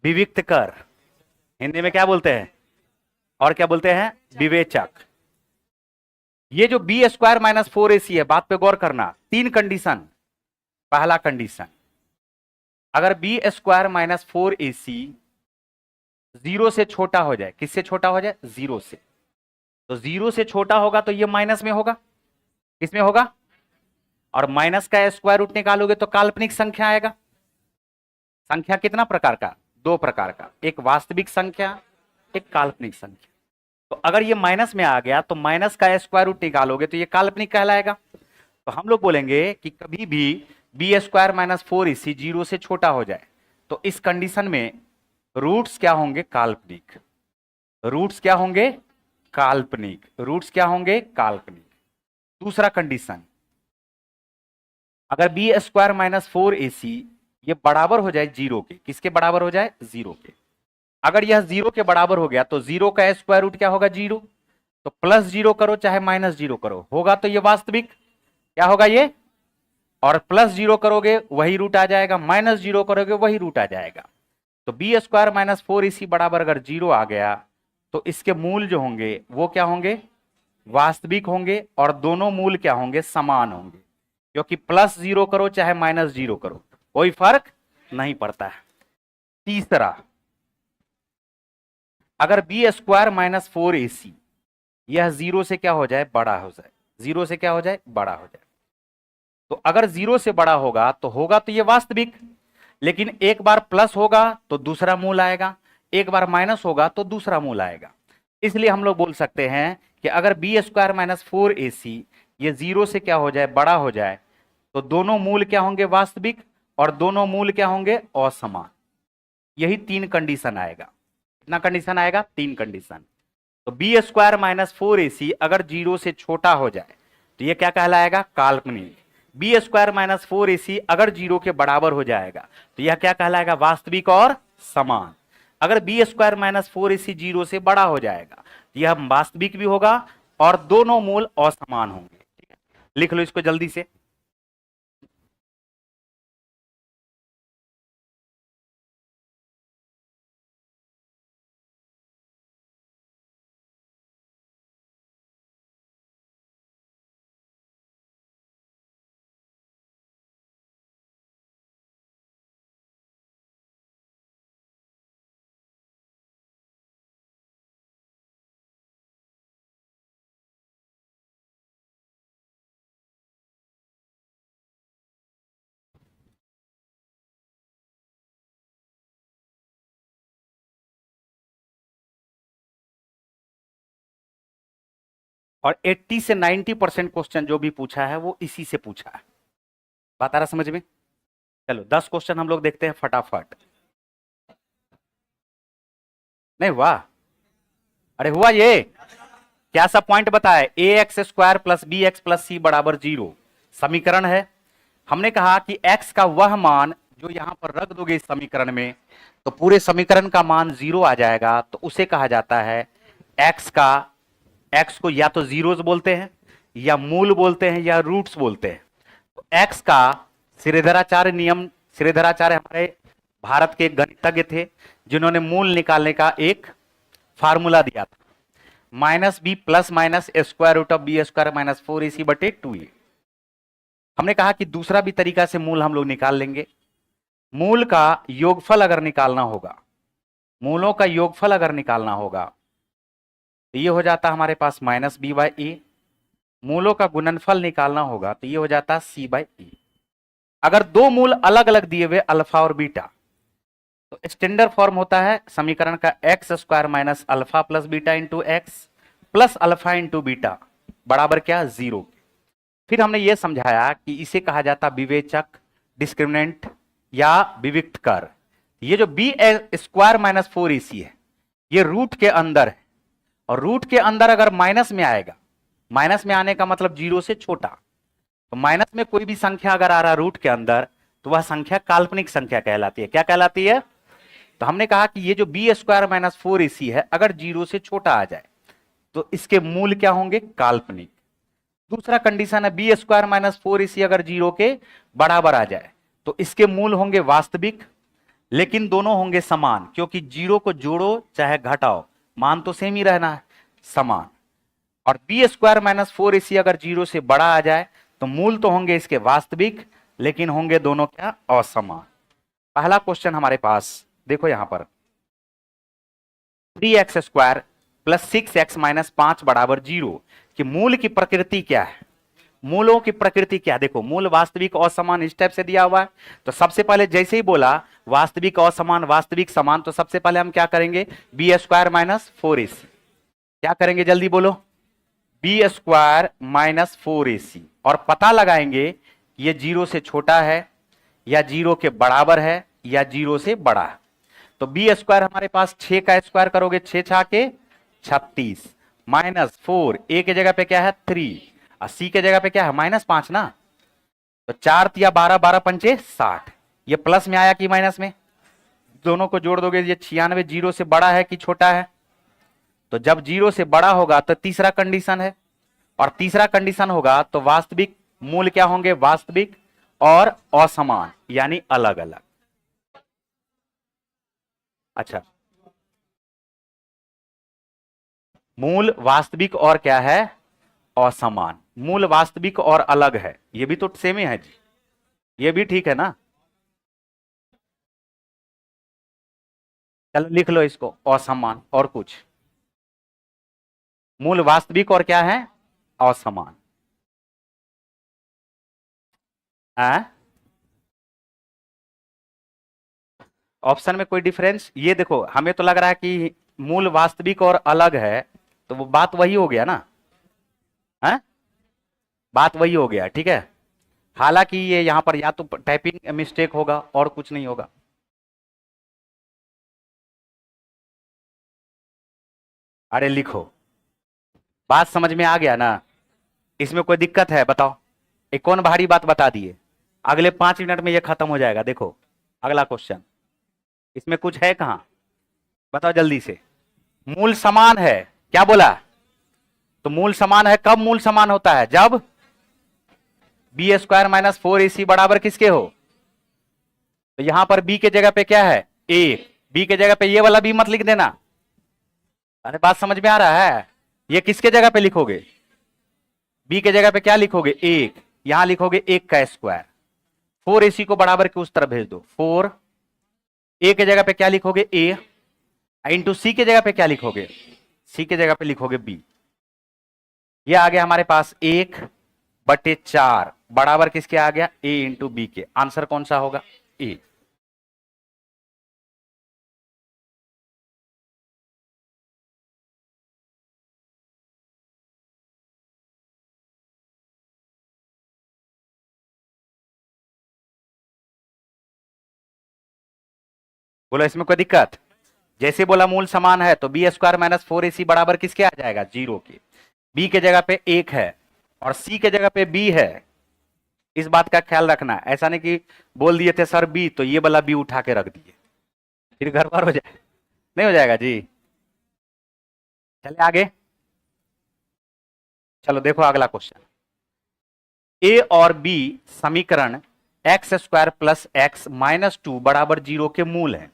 विविक्त कर, हिंदी में क्या बोलते हैं, और क्या बोलते हैं, विवेचक। ये जो बी स्क्वायर माइनस 4ac है, बात पे गौर करना, 3 कंडीशन। पहला कंडीशन, अगर बी स्क्वायर माइनस 4ac 0 से छोटा हो जाए, किससे छोटा हो जाए, 0 से, तो 0 से छोटा होगा तो ये माइनस में होगा, किसमें होगा, और माइनस का स्क्वायर रूट निकालोगे तो काल्पनिक संख्या आएगा। संख्या कितना प्रकार का, 2 प्रकार का, एक वास्तविक संख्या, एक काल्पनिक संख्या। तो अगर ये माइनस में आ गया तो माइनस का स्क्वायर रूट निकालोगे तो ये काल्पनिक कहलाएगा। तो हम लोग बोलेंगे कि कभी भी बी स्क्वायर माइनस 4ac 0 से छोटा हो जाए तो इस कंडीशन में रूट्स क्या होंगे, काल्पनिक। रूट्स क्या होंगे, काल्पनिक। रूट्स क्या होंगे, काल्पनिक। दूसरा कंडीशन, अगर बी स्क्वायर माइनस 4ac ये बराबर हो जाए 0 के, किसके बराबर हो जाए, 0 के। अगर यह 0 के बराबर हो गया तो 0 का स्क्वायर रूट क्या होगा, 0। तो प्लस 0 करो चाहे माइनस 0 करो, होगा तो ये वास्तविक क्या होगा, ये, और प्लस 0 करोगे वही रूट आ जाएगा, माइनस 0 करोगे वही रूट आ जाएगा। तो बी स्क्वायर माइनस 4ac बराबर अगर 0 आ गया तो इसके मूल जो होंगे वो क्या होंगे, वास्तविक होंगे, और दोनों मूल क्या होंगे, समान होंगे, क्योंकि प्लस 0 करो चाहे माइनस 0 करो कोई फर्क नहीं पड़ता है। तीसरा, अगर बी स्क्वायर माइनस 4ac यह 0 से क्या हो जाए, बड़ा हो जाए, 0 से क्या हो जाए, बड़ा हो जाए। तो अगर 0 से बड़ा होगा तो ये वास्तविक, लेकिन एक बार प्लस होगा तो दूसरा मूल आएगा, एक बार माइनस होगा तो दूसरा मूल आएगा। इसलिए हम लोग बोल सकते हैं कि अगर बी स्क्वायर माइनस 4ac ये 0 से क्या हो जाए, बड़ा हो जाए, तो दोनों मूल क्या होंगे, वास्तविक, और दोनों मूल क्या होंगे, असमान। यही 3 कंडीशन आएगा। कितना कंडीशन आएगा, 3 कंडीशन। तो बी स्क्वायर माइनस 4ac अगर 0 से छोटा हो जाए तो ये क्या कहलाएगा, काल्पनिक। बी स्क्वायर माइनस 4ac अगर 0 के बराबर हो जाएगा तो यह क्या कहलाएगा, वास्तविक और समान। अगर बी स्क्वायर माइनस 4ac 0 से बड़ा हो जाएगा तो यह वास्तविक भी होगा और दोनों मूल असमान होंगे। ठीक है, लिख लो इसको जल्दी से। और 80 से 90% क्वेश्चन जो भी पूछा है वो इसी से पूछा है। बात आ रहा समझ में। चलो 10 क्वेश्चन हम लोग देखते हैं फटाफट। नहीं हुआ, अरे हुआ, ये क्या सा पॉइंट बताए, a x square plus b x plus c बराबर 0 समीकरण है। हमने कहा कि x का वह मान जो यहां पर रख दोगे इस समीकरण में तो पूरे समीकरण का मान 0 आ जाएगा, तो उसे कहा जाता है x को या तो जीरोस बोलते हैं या मूल बोलते हैं या रूट्स बोलते हैं। तो x का श्रीधराचार्य नियम, श्रीधराचार्य हमारे भारत के गणितज्ञ थे जिन्होंने मूल निकालने का एक फार्मूला दिया था, minus B plus minus square root of B square minus 4ac बटे 2a। हमने कहा कि दूसरा भी तरीका से मूल हम लोग निकाल लेंगे। मूल का योगफल अगर निकालना होगा, मूलों का योगफल अगर निकालना होगा तो ये हो जाता हमारे पास माइनस बी बाई ए। मूलों का गुणनफल निकालना होगा तो ये हो जाता सी बाई ई। अगर दो मूल अलग अलग दिए हुए अल्फा और बीटा, तो स्टैंडर्ड फॉर्म होता है समीकरण का x square minus alpha plus beta into x plus alpha into beta बराबर क्या, 0। फिर हमने ये समझाया कि इसे कहा जाता विवेचक, डिस्क्रिमिनेंट या विविक्त कर। ये जो बी स्क्वायर माइनस 4ac है ये रूट के अंदर है, और रूट के अंदर अगर माइनस में आएगा, माइनस में आने का मतलब 0 से छोटा, तो माइनस में कोई भी संख्या अगर आ रहा रूट के अंदर तो वह संख्या काल्पनिक संख्या कहलाती है। क्या कहलाती है? तो हमने कहा कि ये जो बी स्क्वायर माइनस 4ac है अगर 0 से छोटा आ जाए तो इसके मूल क्या होंगे, काल्पनिक। दूसरा कंडीशन है बी स्क्वायर माइनस 4ac अगर 0 के बराबर आ जाए तो इसके मूल होंगे वास्तविक, लेकिन दोनों होंगे समान, क्योंकि 0 को जोड़ो चाहे घटाओ मान तो सेम ही रहना है, समान। और बी स्क्वायर माइनस 4ac अगर 0 से बड़ा आ जाए तो मूल तो होंगे इसके वास्तविक, लेकिन होंगे दोनों क्या, असमान। पहला क्वेश्चन हमारे पास देखो यहां पर 3x square plus 6x minus 5 बराबर 0 कि मूल की प्रकृति क्या है, मूलों की प्रकृति क्या है। देखो मूल वास्तविक असमान इस टाइप से दिया हुआ है, तो सबसे पहले जैसे ही बोला वास्तविक असमान वास्तविक समान, तो सबसे पहले हम क्या करेंगे, बी स्क्वायर माइनस 4ac। क्या करेंगे जल्दी बोलो, बी स्क्वायर माइनस 4ac, और पता लगाएंगे ये 0 से छोटा है या 0 के बराबर है या 0 से बड़ा है। तो बी स्क्वायर हमारे पास 6 का स्क्वायर करोगे 6 छा के 36 माइनस 4, ए के जगह पे क्या है 3 और सी के जगह पे क्या है -5 ना, तो 4 या 12, 12 पंचे 60। ये प्लस में आया कि माइनस में, दोनों को जोड़ दोगे ये 96 0 से बड़ा है कि छोटा है, तो जब 0 से बड़ा होगा तो तीसरा कंडीशन है, और तीसरा कंडीशन होगा तो वास्तविक मूल क्या होंगे, वास्तविक और असमान यानी अलग अलग। अच्छा, मूल वास्तविक और क्या है, असमान। मूल वास्तविक और अलग है, ये भी तो सेम ही है जी, ये भी ठीक है ना। चलो लिख लो इसको, असमान और कुछ, मूल वास्तविक और क्या है, असमान। ऑप्शन में कोई डिफरेंस, ये देखो हमें तो लग रहा है कि मूल वास्तविक और अलग है, तो वो बात वही हो गया ना, है बात वही हो गया, ठीक है। हालांकि ये यहां पर या तो टाइपिंग मिस्टेक होगा और कुछ नहीं होगा। अरे लिखो, बात समझ में आ गया ना, इसमें कोई दिक्कत है बताओ, एक कौन भारी बात बता दिए, अगले 5 मिनट में ये खत्म हो जाएगा। देखो अगला क्वेश्चन, इसमें कुछ है कहां, बताओ जल्दी से। मूल समान है, क्या बोला, तो मूल समान है, कब मूल समान होता है, जब बी स्क्वायर माइनस 4ac बराबर किसके हो, तो यहां पर b के जगह पे क्या है 1, b के जगह पे ये वाला b मत लिख देना। अरे बात समझ में आ रहा है, ये किसके जगह पे लिखोगे, b के जगह पे क्या लिखोगे 1, यहां लिखोगे 1 का स्क्वायर, 4ac को बराबर के उस तरफ भेज दो 4, a के जगह पे क्या लिखोगे a, इंटू सी के जगह पे क्या लिखोगे, सी के जगह पे लिखोगे b। ये आ गया हमारे पास 1/4 बराबर किसके आ गया, a इंटू बी के। आंसर कौन सा होगा, ए। बोलो इसमें कोई दिक्कत, जैसे बोला मूल समान है तो बी स्क्वायर माइनस 4ac बराबर किसके आ जाएगा, 0 के। बी के जगह पे 1 है और सी के जगह पे बी है, इस बात का ख्याल रखना, ऐसा नहीं कि बोल दिए थे सर बी तो ये वाला बी उठा के रख दिए, फिर गड़बड़ हो जाए, नहीं हो जाएगा जी। चले आगे, चलो देखो अगला क्वेश्चन, ए और बी समीकरण x square plus x minus 2 बराबर 0 के मूल है,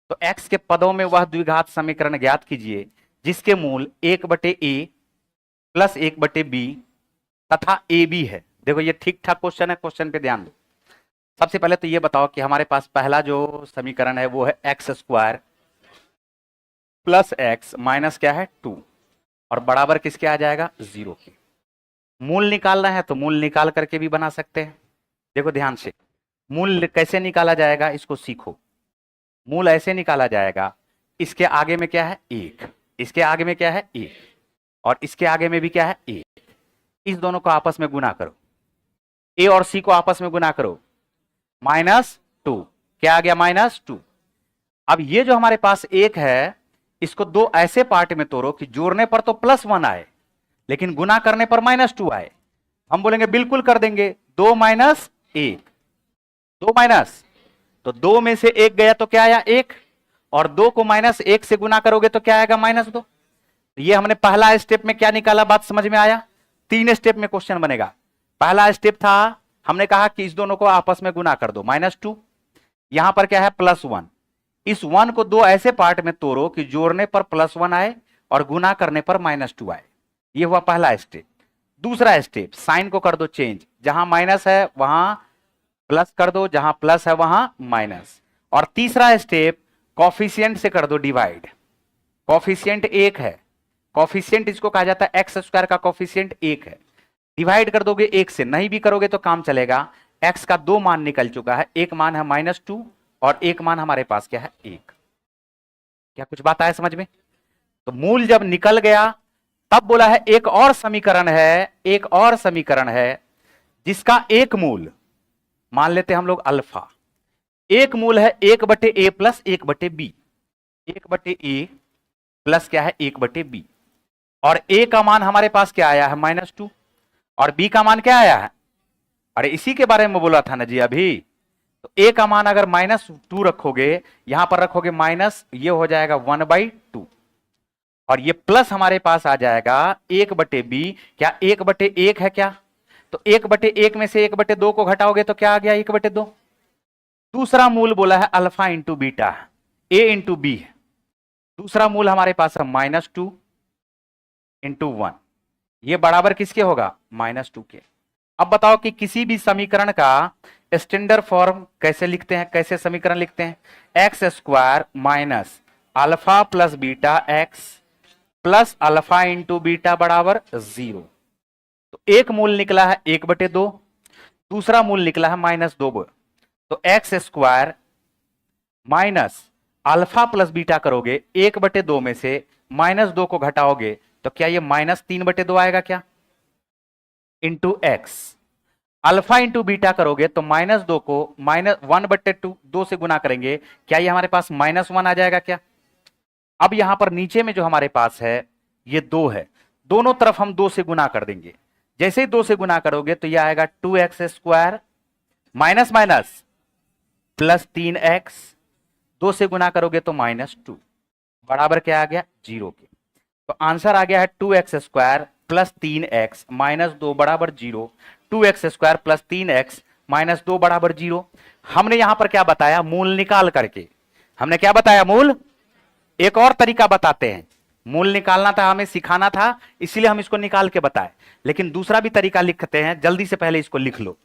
तो x के पदों में वह द्विघात समीकरण ज्ञात कीजिए जिसके मूल 1/a प्लस 1/b तथा ab है। देखो ये ठीक ठाक क्वेश्चन है, क्वेश्चन पे ध्यान दो। सबसे पहले तो ये बताओ कि हमारे पास पहला जो समीकरण है वो है x square plus x minus क्या है 2 और बराबर किसके आ जाएगा 0 के। मूल निकालना है तो मूल निकाल करके भी बना सकते हैं। देखो ध्यान से, मूल कैसे निकाला जाएगा इसको सीखो। मूल ऐसे निकाला जाएगा, इसके आगे में क्या है 1, इसके आगे में क्या है 1 और इसके आगे में भी क्या है 1। इस दोनों को आपस में गुना करो, ए और सी को आपस में गुना करो, -2 क्या आ गया -2। अब ये जो हमारे पास 1 है इसको दो ऐसे पार्ट में तोड़ो कि जोड़ने पर तो +1 आए लेकिन गुना करने पर -2 आए। हम बोलेंगे बिल्कुल कर देंगे, 2 माइनस 1, 2 माइनस, तो 2 में से 1 गया तो क्या आया 1 और 2 को -1 से गुना करोगे तो क्या आएगा -2। ये हमने पहला स्टेप में क्या निकाला, बात समझ में आया। 3 स्टेप में क्वेश्चन बनेगा। पहला स्टेप था हमने कहा कि इस दोनों को आपस में गुना कर दो, -2, यहां पर क्या है +1, इस 1 को दो ऐसे पार्ट में तोड़ो कि जोड़ने पर +1 आए और गुना करने पर -2 आए। ये हुआ पहला स्टेप। दूसरा स्टेप, साइन को कर दो चेंज, जहां माइनस है वहां प्लस कर दो, जहां प्लस है वहां माइनस। और तीसरा स्टेप, कॉफिशिएंट से कर दो डिवाइड। कॉफिशिएंट 1 है, कॉफिशिएंट इसको कहा जाता है एक्स स्क्वायर का कॉफिशिएंट 1 है। डिवाइड कर दोगे 1 से, नहीं भी करोगे तो काम चलेगा। एक्स का 2 मान निकल चुका है, एक मान है -2 और एक मान हमारे पास क्या है 1। क्या कुछ बात आया समझ में। तो मूल जब निकल गया तब बोला है एक और समीकरण है, एक और समीकरण है जिसका एक मूल मान लेते हैं हम लोग अल्फा। एक मूल है 1/a plus 1/b, 1/a plus क्या है 1/b। और a का मान हमारे पास क्या आया है -2 और b का मान क्या आया है, अरे इसी के बारे में बोला था ना जी अभी। तो a का मान अगर -2 रखोगे, यहां पर रखोगे माइनस, ये हो जाएगा 1/2 और ये प्लस हमारे पास आ जाएगा 1/b। क्या 1/1 है क्या, तो 1/1 में से 1/2 को घटाओगे तो क्या आ गया 1/2। दूसरा मूल बोला है alpha into beta, a into B. दूसरा मूल हमारे पास है -2 इंटू 1, ये बराबर किसके होगा -2 के। अब बताओ कि किसी भी समीकरण का स्टैंडर्ड फॉर्म कैसे लिखते हैं, कैसे समीकरण लिखते हैं। X square minus alpha plus beta x plus alpha into beta बराबर 0। तो एक मूल निकला है 1/2, दूसरा मूल निकला है -2। तो x square minus alpha plus beta करोगे 1/2 में से -2 को घटाओगे तो क्या ये -3/2 आएगा क्या, into x. Alpha into beta करोगे तो -2 को -1/2 2 से गुना करेंगे, क्या ये हमारे पास -1 आ जाएगा क्या। अब यहां पर नीचे में जो हमारे पास है ये 2 है, दोनों तरफ हम 2 से गुना कर देंगे। जैसे ही 2 से गुना करोगे तो यह आएगा 2x square minus minus plus 3x, 2 से गुना करोगे तो -2 बराबर क्या आ गया 0 के। तो आंसर आ गया है 2x स्क्वायर प्लस 3x -2 बराबर 0। 2x स्क्वायर प्लस 3x -2 बराबर 0। हमने यहां पर क्या बताया, मूल निकाल करके। हमने क्या बताया, मूल। एक और तरीका बताते हैं, मूल निकालना था हमें सिखाना था इसलिए हम इसको निकाल के बताए, लेकिन दूसरा भी तरीका लिखते हैं, जल्दी से पहले इसको लिख लो।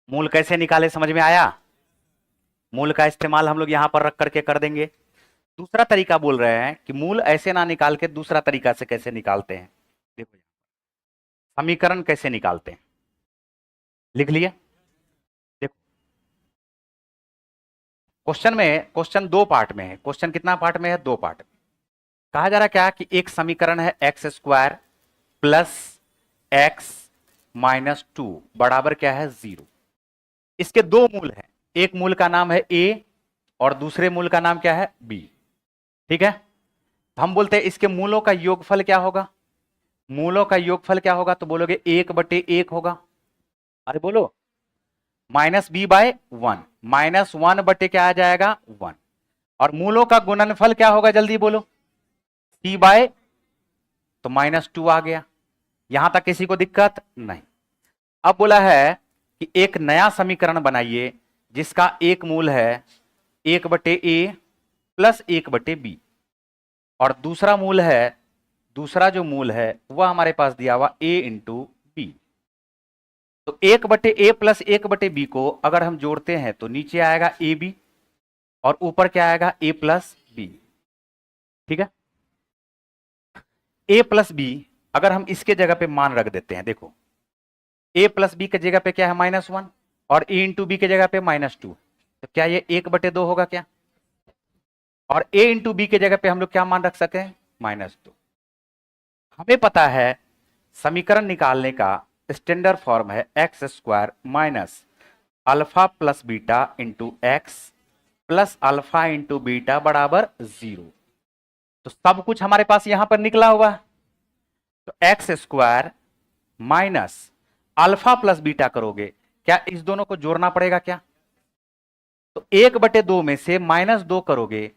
मूल कैसे निकाले समझ में आया। मूल का इस्तेमाल हम लोग यहां पर रख करके कर देंगे। दूसरा तरीका बोल रहे हैं कि मूल ऐसे ना निकाल के दूसरा तरीका से कैसे निकालते हैं। देखो समीकरण कैसे निकालते हैं, लिख लिया। देखो क्वेश्चन दो पार्ट में है। क्वेश्चन कितना पार्ट में है? दो पार्ट में। कहा जा रहा क्या कि एक समीकरण है x square plus x minus two बराबर क्या है? 0। इसके दो मूल हैं, एक मूल का नाम है ए और दूसरे मूल का नाम क्या है? बी। ठीक है, हम बोलते हैं इसके मूलों का योगफल क्या होगा? मूलों का योगफल क्या होगा? तो बोलोगे 1/1 होगा। अरे बोलो माइनस बी बाय 1, -1 बटे क्या आ जाएगा? 1। और मूलों का गुणनफल क्या होगा? जल्दी बोलो। सी बाय, तो -2 आ गया। यहां तक किसी को दिक्कत नहीं। अब बोला है कि एक नया समीकरण बनाइए जिसका एक मूल है 1/a प्लस 1/b और दूसरा मूल है, दूसरा जो मूल है वह हमारे पास दिया हुआ a इंटू बी। तो 1/a प्लस 1/b को अगर हम जोड़ते हैं तो नीचे आएगा ए बी और ऊपर क्या आएगा? a plus B. ठीक है, a प्लस बी अगर हम इसके जगह पे मान रख देते हैं, देखो a प्लस बी के जगह पे क्या है? -1 और a इंटू बी के जगह पे -2, तो क्या ये 1/2 होगा क्या? और a इंटू बी के जगह पे हम लोग क्या मान रख सके? -2। हमें पता है समीकरण निकालने का स्टैंडर्ड फॉर्म है x square minus alpha plus beta into x plus alpha into beta बराबर 0। तो सब कुछ हमारे पास यहां पर निकला हुआ है। तो x square minus alpha plus beta करोगे, क्या इस दोनों को जोड़ना पड़ेगा क्या? तो 1/2 में से -2 करोगे,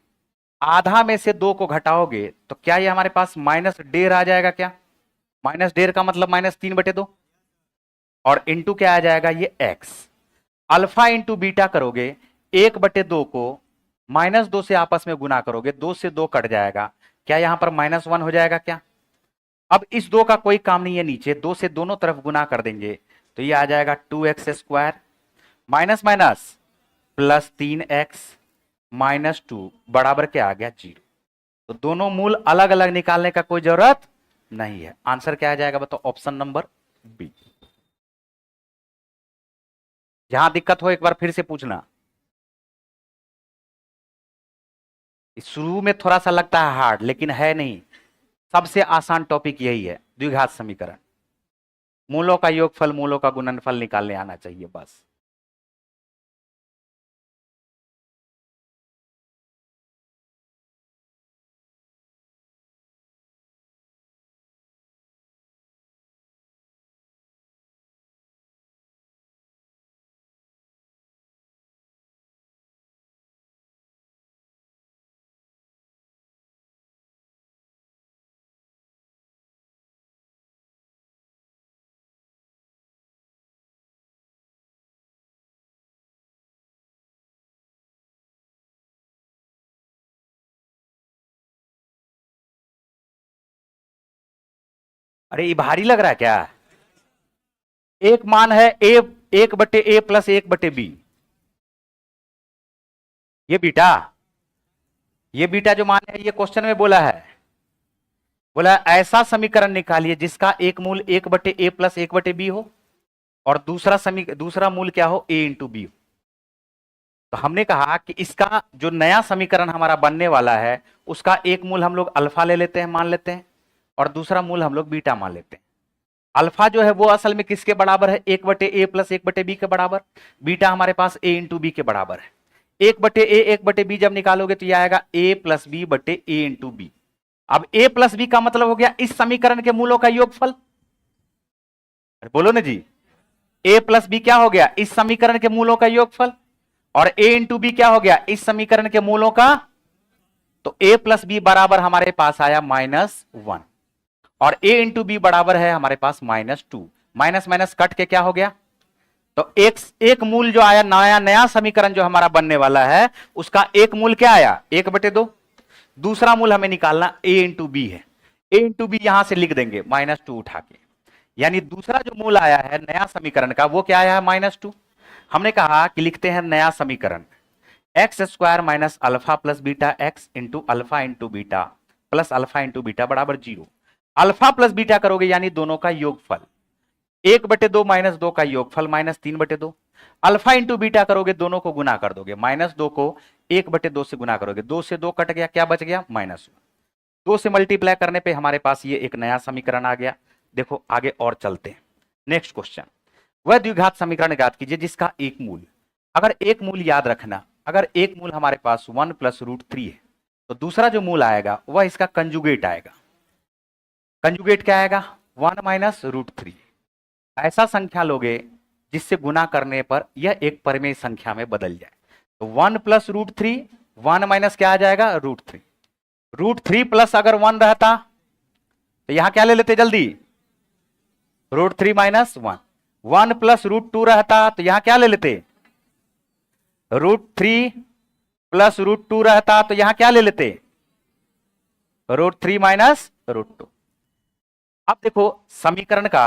आधा में से 2 को घटाओगे तो क्या ये हमारे पास -1.5 आ जाएगा क्या? -1.5 का मतलब -3/2 और इंटू क्या आ जाएगा? ये x। अल्फा इंटू बीटा करोगे, 1/2 को -2 से आपस में गुना करोगे, 2 से 2 कट जाएगा, क्या यहां पर -1 हो जाएगा क्या? अब इस 2 का कोई काम नहीं है, नीचे 2 से दोनों तरफ गुना कर देंगे तो ये आ जाएगा 2x square minus minus plus 3x -2 बराबर क्या आ गया? 0। तो दोनों मूल अलग अलग निकालने का कोई जरूरत नहीं है। आंसर क्या आ जाएगा बताओ? Option number B. जहां दिक्कत हो एक बार फिर से पूछना। शुरू में थोड़ा सा लगता है हार्ड, लेकिन है नहीं, सबसे आसान टॉपिक यही है, द्विघात समीकरण। मूलों का योगफल, मूलों का गुणनफल निकालने आना चाहिए बस। अरे ये भारी लग रहा है क्या? एक मान है a 1/a प्लस 1/b, ये बीटा जो मान है ये क्वेश्चन में बोला है, बोला ऐसा समीकरण निकालिए जिसका एक मूल 1/a प्लस 1/b हो और दूसरा मूल क्या हो? a into B. तो हमने कहा कि इसका जो नया समीकरण हमारा बनने वाला है उसका एक मूल हम लोग अल्फा ले लेते हैं, मान लेते हैं, और दूसरा मूल हम लोग बीटा मान लेते हैं। अल्फा जो है वो असल में किसके बराबर है? 1/a प्लस 1/b के बराबर। बीटा हमारे पास a इंटू बी के बराबर है। 1/a 1/b जब निकालोगे तो यह आएगा a प्लस बी बटे a इंटू बी। अब a प्लस बी का मतलब हो गया इस समीकरण के मूलों का योगफल। बोलो ना जी, a प्लस बी क्या हो गया? इस समीकरण के मूलों का योगफल। और a इंटू बी क्या हो गया? इस समीकरण के मूलों का। तो a प्लस बी बराबर हमारे पास आया -1 और a इंटू बी बराबर है हमारे पास -2। माइनस माइनस कट के क्या हो गया? तो एक मूल जो आया, नया समीकरण जो हमारा बनने वाला है उसका एक मूल क्या आया? 1/2। दूसरा मूल हमें निकालना a इंटू बी है, a इंटू बी यहां से लिख देंगे -2 उठा के, यानी दूसरा जो मूल आया है नया समीकरण का वो क्या आया है? -2। हमने कहा कि लिखते हैं नया समीकरण, x square minus alpha plus beta x into alpha into beta plus alpha into beta बराबर 0। अल्फा प्लस बीटा करोगे यानी दोनों का योगफल, 1/2 माइनस 2 का योगफल माइनस 3/2। अल्फा इंटू बीटा करोगे दोनों को गुना कर दोगे, -2 को 1/2 से गुना करोगे, 2 से 2 कट गया, क्या बच गया -1। 2 से मल्टीप्लाई करने पे हमारे पास ये एक नया समीकरण आ गया। देखो आगे और चलते हैं। नेक्स्ट क्वेश्चन, वह द्विघात समीकरण ज्ञात कीजिए जिसका एक मूल, अगर एक मूल याद रखना, अगर एक मूल हमारे पास 1 + √3 है तो दूसरा जो मूल आएगा वह इसका कंजुगेट आएगा। कंजुगेट क्या आएगा? 1 - √3। ऐसा संख्या लोगे जिससे गुना करने पर यह एक परिमेय संख्या में बदल जाए। तो 1 + √3, 1 माइनस क्या आ जाएगा? √3। √3 प्लस अगर 1 रहता तो यहां क्या ले लेते जल्दी? √3 - 1। 1 + √2 रहता तो यहां क्या ले लेते? √3 + √2 रहता तो यहां क्या ले लेते? √3 - √2। अब देखो समीकरण का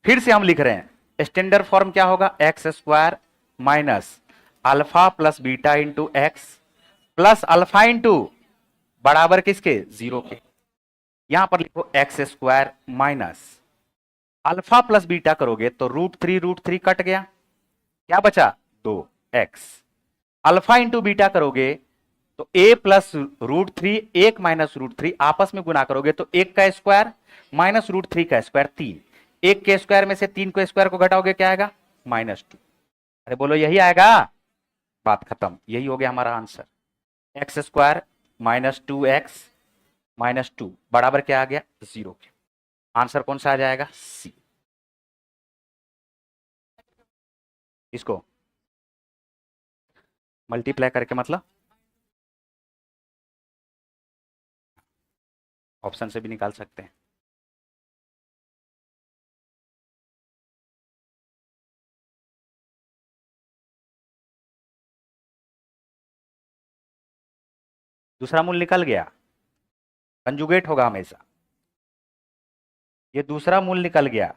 फिर से हम लिख रहे हैं, स्टैंडर्ड फॉर्म क्या होगा? X square minus alpha plus beta into x plus alpha into बराबर किसके? 0 के। यहां पर लिखो x square minus alpha plus beta करोगे तो √3 कट गया, क्या बचा? 2x। अल्फा इंटू बीटा करोगे तो a प्लस √3, 1 माइनस √3 आपस में गुना करोगे तो 1 का स्क्वायर माइनस √3 का स्क्वायर 3। 1 के स्क्वायर में से 3 को स्क्वायर को घटाओगे क्या आएगा? -2। अरे बोलो यही आएगा? बात खत्म, यही हो गया हमारा answer. X square minus 2x minus 2 बराबर क्या आ गया? 0 के। आंसर कौन सा आ जाएगा? सी। इसको मल्टीप्लाई करके मतलब ऑप्शन से भी निकाल सकते हैं। दूसरा मूल निकल गया, कंजुगेट होगा हमेशा। ये दूसरा मूल निकल गया,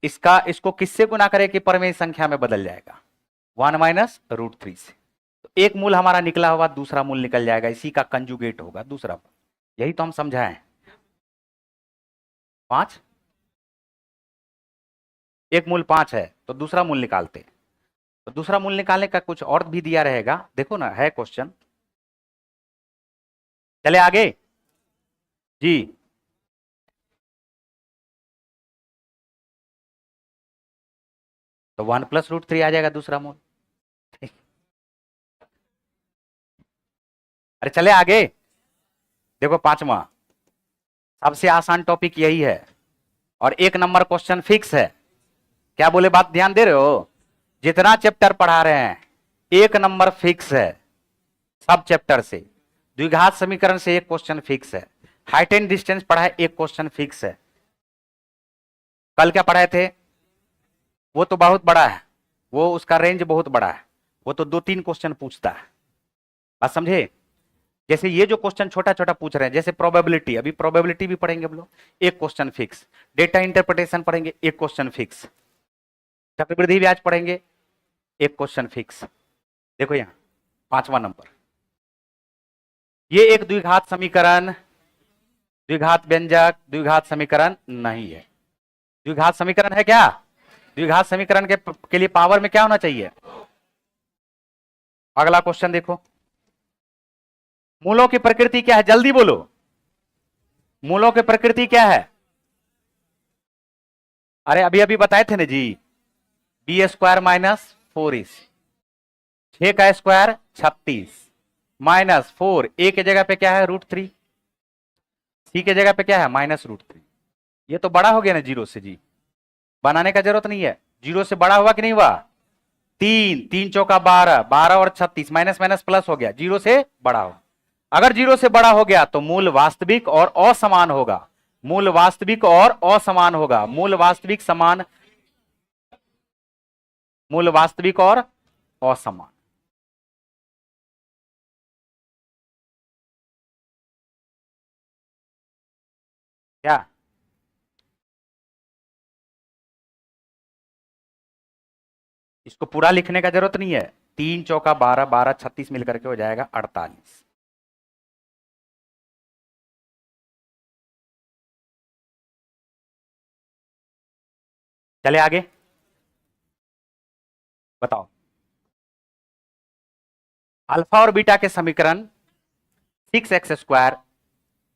इसको किससे गुना करें कि परमेय संख्या में बदल जाएगा? 1 - √3 से। तो एक मूल हमारा निकला हुआ, दूसरा मूल निकल जाएगा, इसी का कंजुगेट होगा दूसरा मूल। यही तो हम समझाएं। 5, एक मूल 5 है तो दूसरा मूल निकालते हैं। तो दूसरा मूल निकालने का कुछ और भी दिया रहेगा, देखो ना है क्वेश्चन। चले आगे जी। तो 1 + √3 आ जाएगा दूसरा मूल। अरे चले आगे, देखो 5वां सबसे आसान टॉपिक यही है और 1 नंबर क्वेश्चन फिक्स है। क्या बोले, बात ध्यान दे रहे हो? जितना चैप्टर पढ़ा रहे हैं 1 नंबर फिक्स है, सब चैप्टर से। द्विघात समीकरण से 1 क्वेश्चन फिक्स है, हाइट एंड डिस्टेंस पढ़ा है 1 क्वेश्चन फिक्स है। कल क्या पढ़ाए थे? वो तो बहुत बड़ा है, वो उसका रेंज बहुत बड़ा है, वो तो 2-3 क्वेश्चन पूछता है। बात समझे? जैसे ये जो क्वेश्चन छोटा छोटा पूछ रहे हैं, जैसे प्रोबेबिलिटी, अभी प्रोबेबिलिटी भी पढ़ेंगे हम लोग, 1 क्वेश्चन फिक्स। डेटा इंटरप्रिटेशन पढ़ेंगे, 1 क्वेश्चन फिक्स। चक्रवृद्धि ब्याज पढ़ेंगे, 1 क्वेश्चन फिक्स। देखो यहां 5वां नंबर, ये एक द्विघात समीकरण, द्विघात व्यंजक, द्विघात समीकरण नहीं है। द्विघात समीकरण है क्या? द्विघात समीकरण के लिए पावर में क्या होना चाहिए? अगला क्वेश्चन देखो, मूलों की प्रकृति क्या है? जल्दी बोलो, मूलों की प्रकृति क्या है? अरे अभी अभी बताए थे ना जी, b² - 4ac, 6 का स्क्वायर 36 माइनस 4, a के जगह पे क्या है? √3, c के जगह पे क्या है? -√3। ये तो बड़ा हो गया ना 0 से जी, बनाने का जरूरत नहीं है। 0 से बड़ा हुआ कि नहीं हुआ? 3, 3 चौका 12, 12 और 36 माइनस माइनस प्लस हो गया, 0 से बड़ा हो। अगर 0 से बड़ा हो गया तो मूल वास्तविक और असमान होगा, मूल वास्तविक और असमान होगा, मूल वास्तविक समान, मूल वास्तविक और असमान। क्या? इसको पूरा लिखने का जरूरत नहीं है, 3 चौका 12, 12 36 मिलकर के हो जाएगा 48। चले आगे, बताओ। अल्फा और बीटा के समीकरण 6x²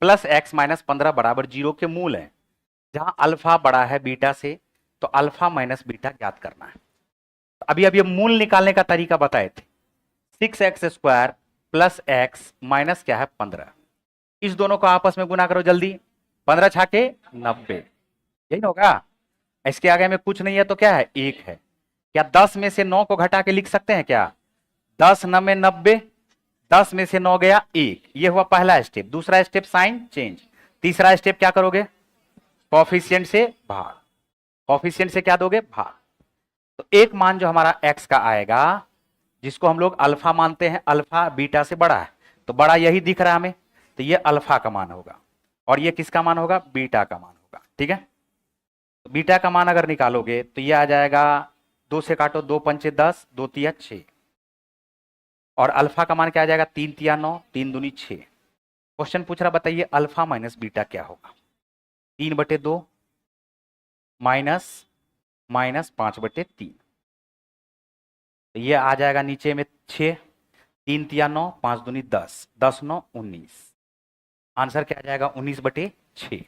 प्लस x माइनस 15 बराबर 0 के मूल है। जहां अल्फा बड़ा है बीटा से, तो अल्फा माइनस बीटा ज्ञात करना है। तो अभी अभी मूल निकालने का तरीका बताए थे। 6x² प्लस x माइनस क्या है 15, इस दोनों को आपस में गुना करो जल्दी। 15 छाके 90, यही होगा। इसके आगे में कुछ नहीं है तो क्या है, 1 है। क्या 10 में से 9 को घटा के लिख सकते हैं क्या? 10 9 में 90, 10 में से 9 गया 1। ये हुआ पहला स्टेप। दूसरा स्टेप साइन चेंज। तीसरा स्टेप क्या करोगे, कॉफिशिएंट से भाग। कॉफिशिएंट से क्या दोगे, भाग। तो एक मान जो हमारा x का आएगा, जिसको हम लोग अल्फा मानते हैं, अल्फा बीटा से बड़ा है, तो बड़ा यही दिख रहा है हमें, तो ये अल्फा का मान होगा। और ये किसका मान होगा, बीटा का मान होगा। ठीक है, तो बीटा का मान अगर निकालोगे तो ये आ जाएगा, 2 से काटो, 2 पंचे 10, 2 तिया 6। और अल्फा का मान क्या आ जाएगा, 3 तिया 9, 3 दूनी 6। क्वेश्चन पूछ रहा, बताइए अल्फा माइनस बीटा क्या होगा। 3/2 माइनस माइनस 5/3, तो ये आ जाएगा नीचे में 6, 3 तिया 9, 5 दूनी 10, 10 9 19। आंसर क्या आ जाएगा, 19/6।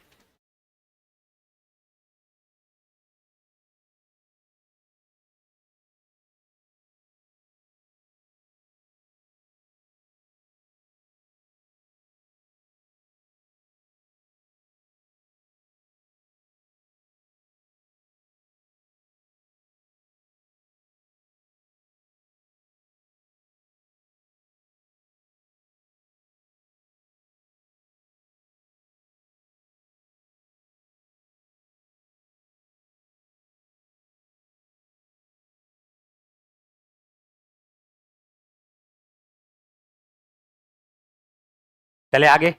चले आगे,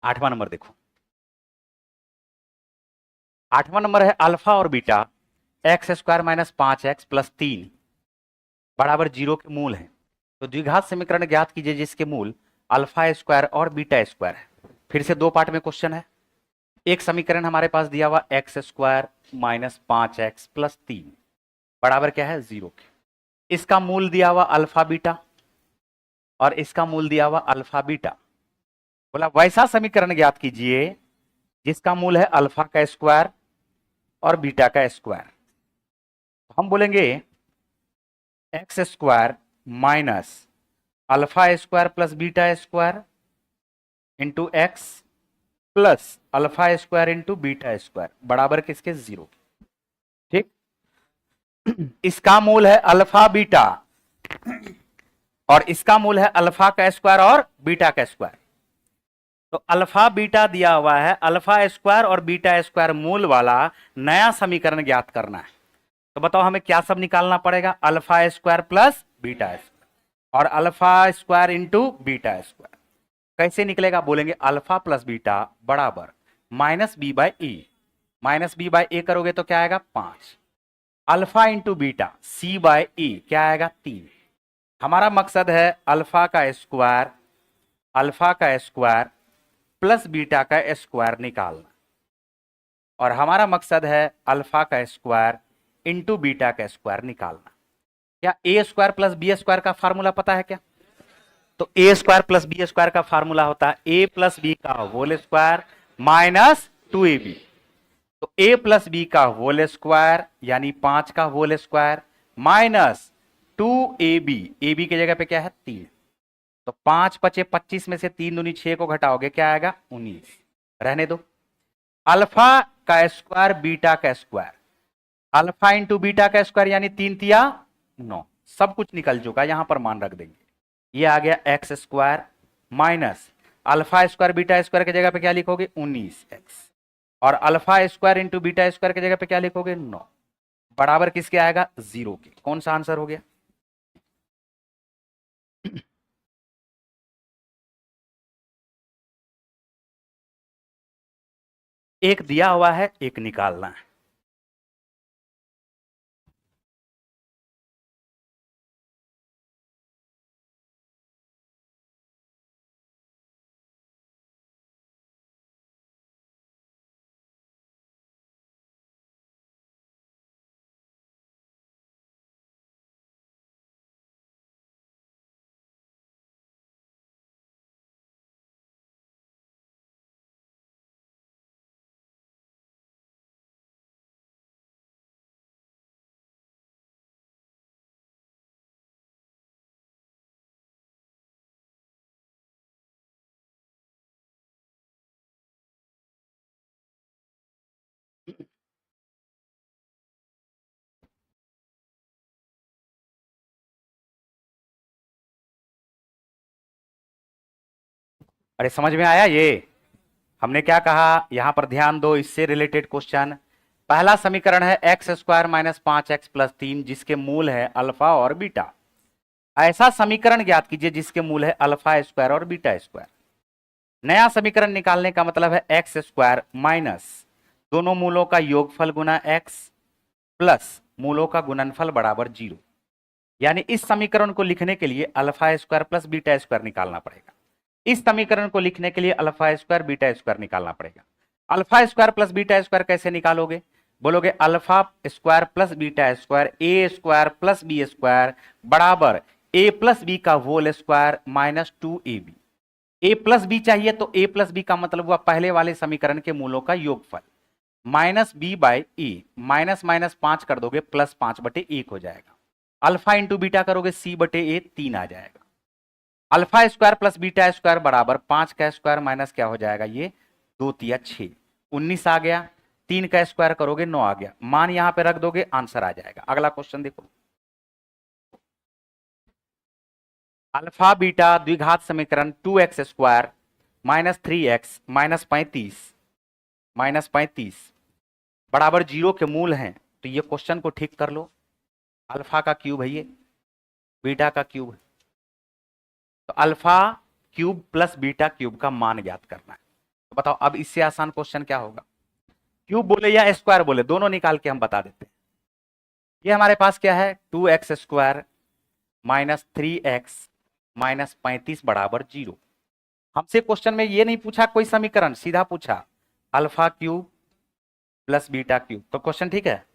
आठवां नंबर देखो। आठवां नंबर है अल्फा और beta x² minus 5x plus 3 बराबर 0 के मूल है। तो द्विघात समीकरण ज्ञात कीजिए जिसके मूल अल्फा स्क्वायर और बीटा स्क्वायर है। फिर से 2 पार्ट में क्वेश्चन है। एक समीकरण हमारे पास दिया हुआ x² माइनस 5x प्लस 3 बराबर क्या है, 0 के। इसका मूल दिया हुआ अल्फा बीटा और इसका मूल दिया हुआ अल्फा बीटा। बोला वैसा समीकरण ज्ञात कीजिए जिसका मूल है अल्फा का स्क्वायर और बीटा का स्क्वायर। हम बोलेंगे x² minus alpha square plus beta square into x plus alpha square into beta square बराबर किसके, 0। ठीक, इसका मूल है अल्फा बीटा और इसका मूल है अल्फा का स्क्वायर और बीटा का स्क्वायर। तो अल्फा बीटा दिया हुआ है, अल्फा स्क्वायर और बीटा स्क्वायर मूल वाला नया समीकरण ज्ञात करना है। तो बताओ हमें क्या सब निकालना पड़ेगा, alpha square plus beta square और alpha square into beta square. कैसे निकलेगा, बोलेंगे अल्फा प्लस बीटा बराबर minus B by A. Minus B by a करोगे तो क्या आएगा, 5। Alpha into beta c by a क्या आएगा, 3। हमारा मकसद है अल्फा का स्क्वायर प्लस बीटा का स्क्वायर निकालना, और हमारा मकसद है अल्फा का स्क्वायर इंटू बीटा का स्क्वायर निकालना। क्या a square plus b square का फार्मूला पता है क्या? तो ए स्क्वायर प्लस बी स्क्वायर का फार्मूला होता है ए प्लस बी का होल स्क्वायर माइनस 2ab। तो a प्लस बी का होल स्क्वायर यानी 5 का whole square minus 2ab, ab की जगह पे क्या है 3। तो 5 पचे 25 में से 3 दूनी 6 को घटाओगे क्या आएगा, 19। रहने दो। अल्फा का स्क्वायर बीटा का स्क्वायर, अल्फा इंटू बीटा का स्क्वायर यानी 3 तिया 9, सब कुछ निकल चुका, यहां पर मान रख देंगे। ये आ गया x² minus alpha square beta square की जगह पे क्या लिखोगे, 19x, और alpha square into beta square की जगह पे क्या लिखोगे, 9 बराबर किसके आएगा, 0 के। कौन सा आंसर हो गया? एक दिया हुआ है, एक निकालना है। अरे समझ में आया ये? हमने क्या कहा, यहां पर ध्यान दो, इससे रिलेटेड क्वेश्चन। पहला समीकरण है x square minus 5x plus 3 जिसके मूल है अल्फा और बीटा। ऐसा समीकरण ज्ञात कीजिए जिसके मूल है अल्फा स्क्वायर और बीटा स्क्वायर। नया समीकरण निकालने का मतलब है एक्स स्क्वायर माइनस दोनों मूलों का योगफल गुना एक्स प्लस मूलों का गुणनफल बराबर 0। यानी इस समीकरण को लिखने के लिए alpha square plus beta square निकालना पड़ेगा। इस समीकरण को लिखने के लिए अल्फा स्क्वायर बीटा स्क्वायर निकालना पड़ेगा। Alpha square plus beta square कैसे निकालोगे? बोलोगे alpha square plus beta square a square plus b square बराबर ए प्लस बी का whole square minus 2ab। A plus b चाहिए तो ए प्लस बी का मतलब हुआ पहले वाले समीकरण के मूलों का योगफल minus B by A, minus minus 5 कर दोगे प्लस 5/1 हो जाएगा। अल्फा इंटू बीटा करोगे c/a 3 आ जाएगा। Alpha square plus beta square बराबर 5 का स्क्वायर माइनस क्या हो जाएगा, ये 2 तिया 6, 19 आ गया। 3 का स्क्वायर करोगे 9 आ गया। मान यहां पे रख दोगे, आंसर आ जाएगा। अगला क्वेश्चन देखो, अल्फा बीटा द्विघात समीकरण 2x square minus 3x minus 35 बराबर 0 के मूल हैं। तो ये क्वेश्चन को ठीक कर लो। अल्फा का क्यूब है ये, बीटा का क्यूब है, तो alpha cube plus beta cube का मान ज्ञात करना है। तो बताओ अब इससे आसान क्वेश्चन क्या होगा? क्यूब बोले या स्क्वायर बोले, दोनों निकाल के हम बता देते हैं। ये हमारे पास क्या है, 2x square minus 3x minus 35 बराबर 0। हमसे क्वेश्चन में ये नहीं पूछा कोई समीकरण, सीधा पूछा alpha cube plus beta cube. तो क्वेश्चन ठीक है,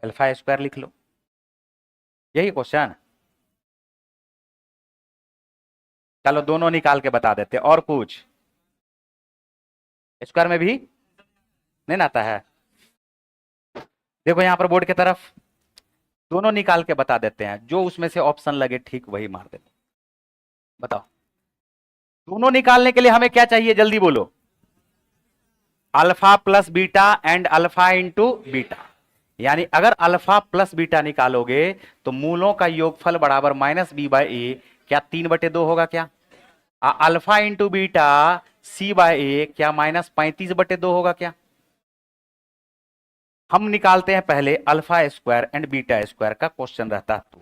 अल्फा स्क्वायर लिख लो, यही क्वेश्चन। चलो दोनों निकाल के बता देते। और कुछ स्क्वायर में भी नहीं आता है? देखो यहां पर बोर्ड की तरफ, दोनों निकाल के बता देते हैं। जो उसमें से ऑप्शन लगे ठीक वही मार देते। बताओ दोनों निकालने के लिए हमें क्या चाहिए, जल्दी बोलो। Alpha plus beta and alpha into beta. यानी अगर अल्फा प्लस बीटा निकालोगे तो मूलों का योगफल बराबर माइनस बी बाई ए, क्या 3/2 होगा क्या? Alpha into beta c by a, क्या माइनस 35/2 होगा क्या? हम निकालते हैं पहले alpha square and beta square का क्वेश्चन रहता तो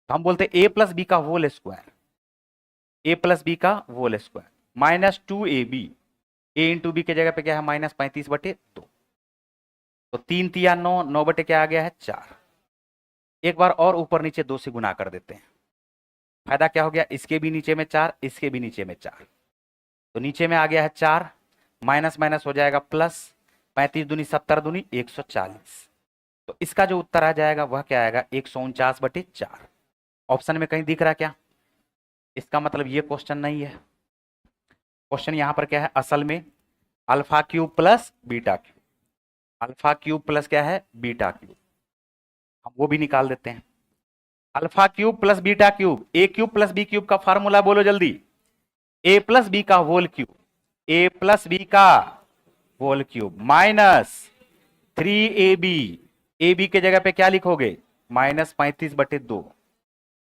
हम बोलते ए प्लस बी का whole square, a plus b का whole square minus 2ab। A into b के जगह पे क्या है, माइनस 35/2। तो 3 तिया 9, 9 बटे क्या आ गया है 4। एक बार और ऊपर नीचे 2 से गुना कर देते हैं। फायदा क्या हो गया, इसके भी नीचे में 4, इसके भी नीचे में 4। तो नीचे में आ गया है 4, माइनस माइनस हो जाएगा प्लस, 35 दूनी 70 दूनी 140। तो इसका जो उत्तर आ जाएगा वह क्या आएगा, 149/4। ऑप्शन में कहीं दिख रहा क्या? इसका मतलब ये क्वेश्चन नहीं है। क्वेश्चन यहां पर क्या है, असल में alpha cube plus beta cube. Alpha cube plus क्या है, बीटा क्यूब। हम वो भी निकाल देते हैं। Alpha cube plus beta cube, a cube plus b cube का फार्मूला बोलो जल्दी। ए प्लस बी का whole cube, a plus b का whole cube minus 3ab। A B के जगह पे क्या लिखोगे, minus 35/2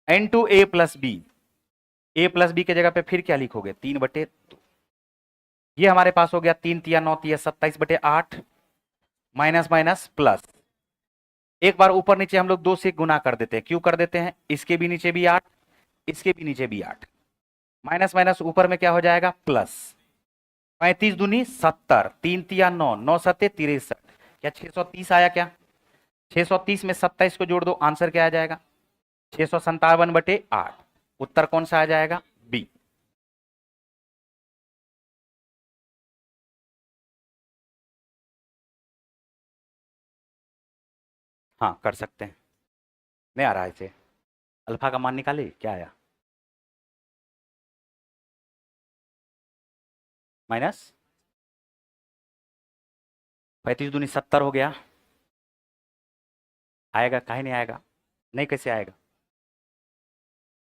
into a plus b. A plus b के जगह पे फिर क्या लिखोगे, 3/2। ये हमारे पास हो गया 3 तिया 9 तिया 27/8 माइनस माइनस प्लस। एक बार ऊपर नीचे हम लोग 2 से गुना कर देते हैं। क्यों कर देते हैं, इसके भी नीचे भी 8, इसके भी नीचे भी 8। माइनस माइनस ऊपर में क्या हो जाएगा, प्लस। 35 दूनी 70, 3 तिया 9, 9 सत्ते 63, क्या 630 आया क्या? 630 में 27 को जोड़ दो, आंसर क्या आ जाएगा? 657/8। उत्तर कौन सा आ जाएगा? बी। हाँ कर सकते हैं, नहीं आ रहा है इसे। अल्फा का मान निकाले, क्या आया? माइनस 35 दूनी 70 हो गया। आएगा काहे नहीं आएगा? नहीं, कैसे आएगा?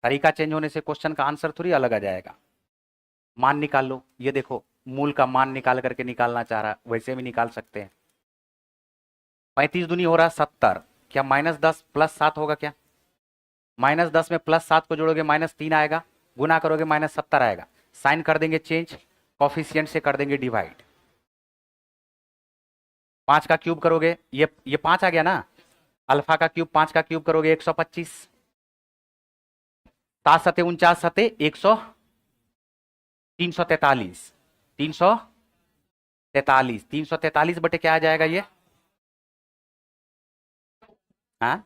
तरीका चेंज होने से क्वेश्चन का आंसर थोड़ी अलग आ जाएगा। मान निकाल लो, ये देखो मूल का मान निकाल करके निकालना चाह रहा, वैसे भी निकाल सकते हैं। 35 दूनी हो रहा 70, क्या -10 +7 होगा क्या? -10 में +7 को जोड़ोगे -3 आएगा, गुना करोगे -70 आएगा। साइन कर देंगे चेंज, कॉफिशिएंट से कर देंगे डिवाइड। 5 का क्यूब करोगे, ये 5 आ गया ना, अल्फा का क्यूब 5 का क्यूब करोगे 125, 7 सते 49 सते 100, 343, 343, 343 बटे क्या आ जाएगा ये? हाँ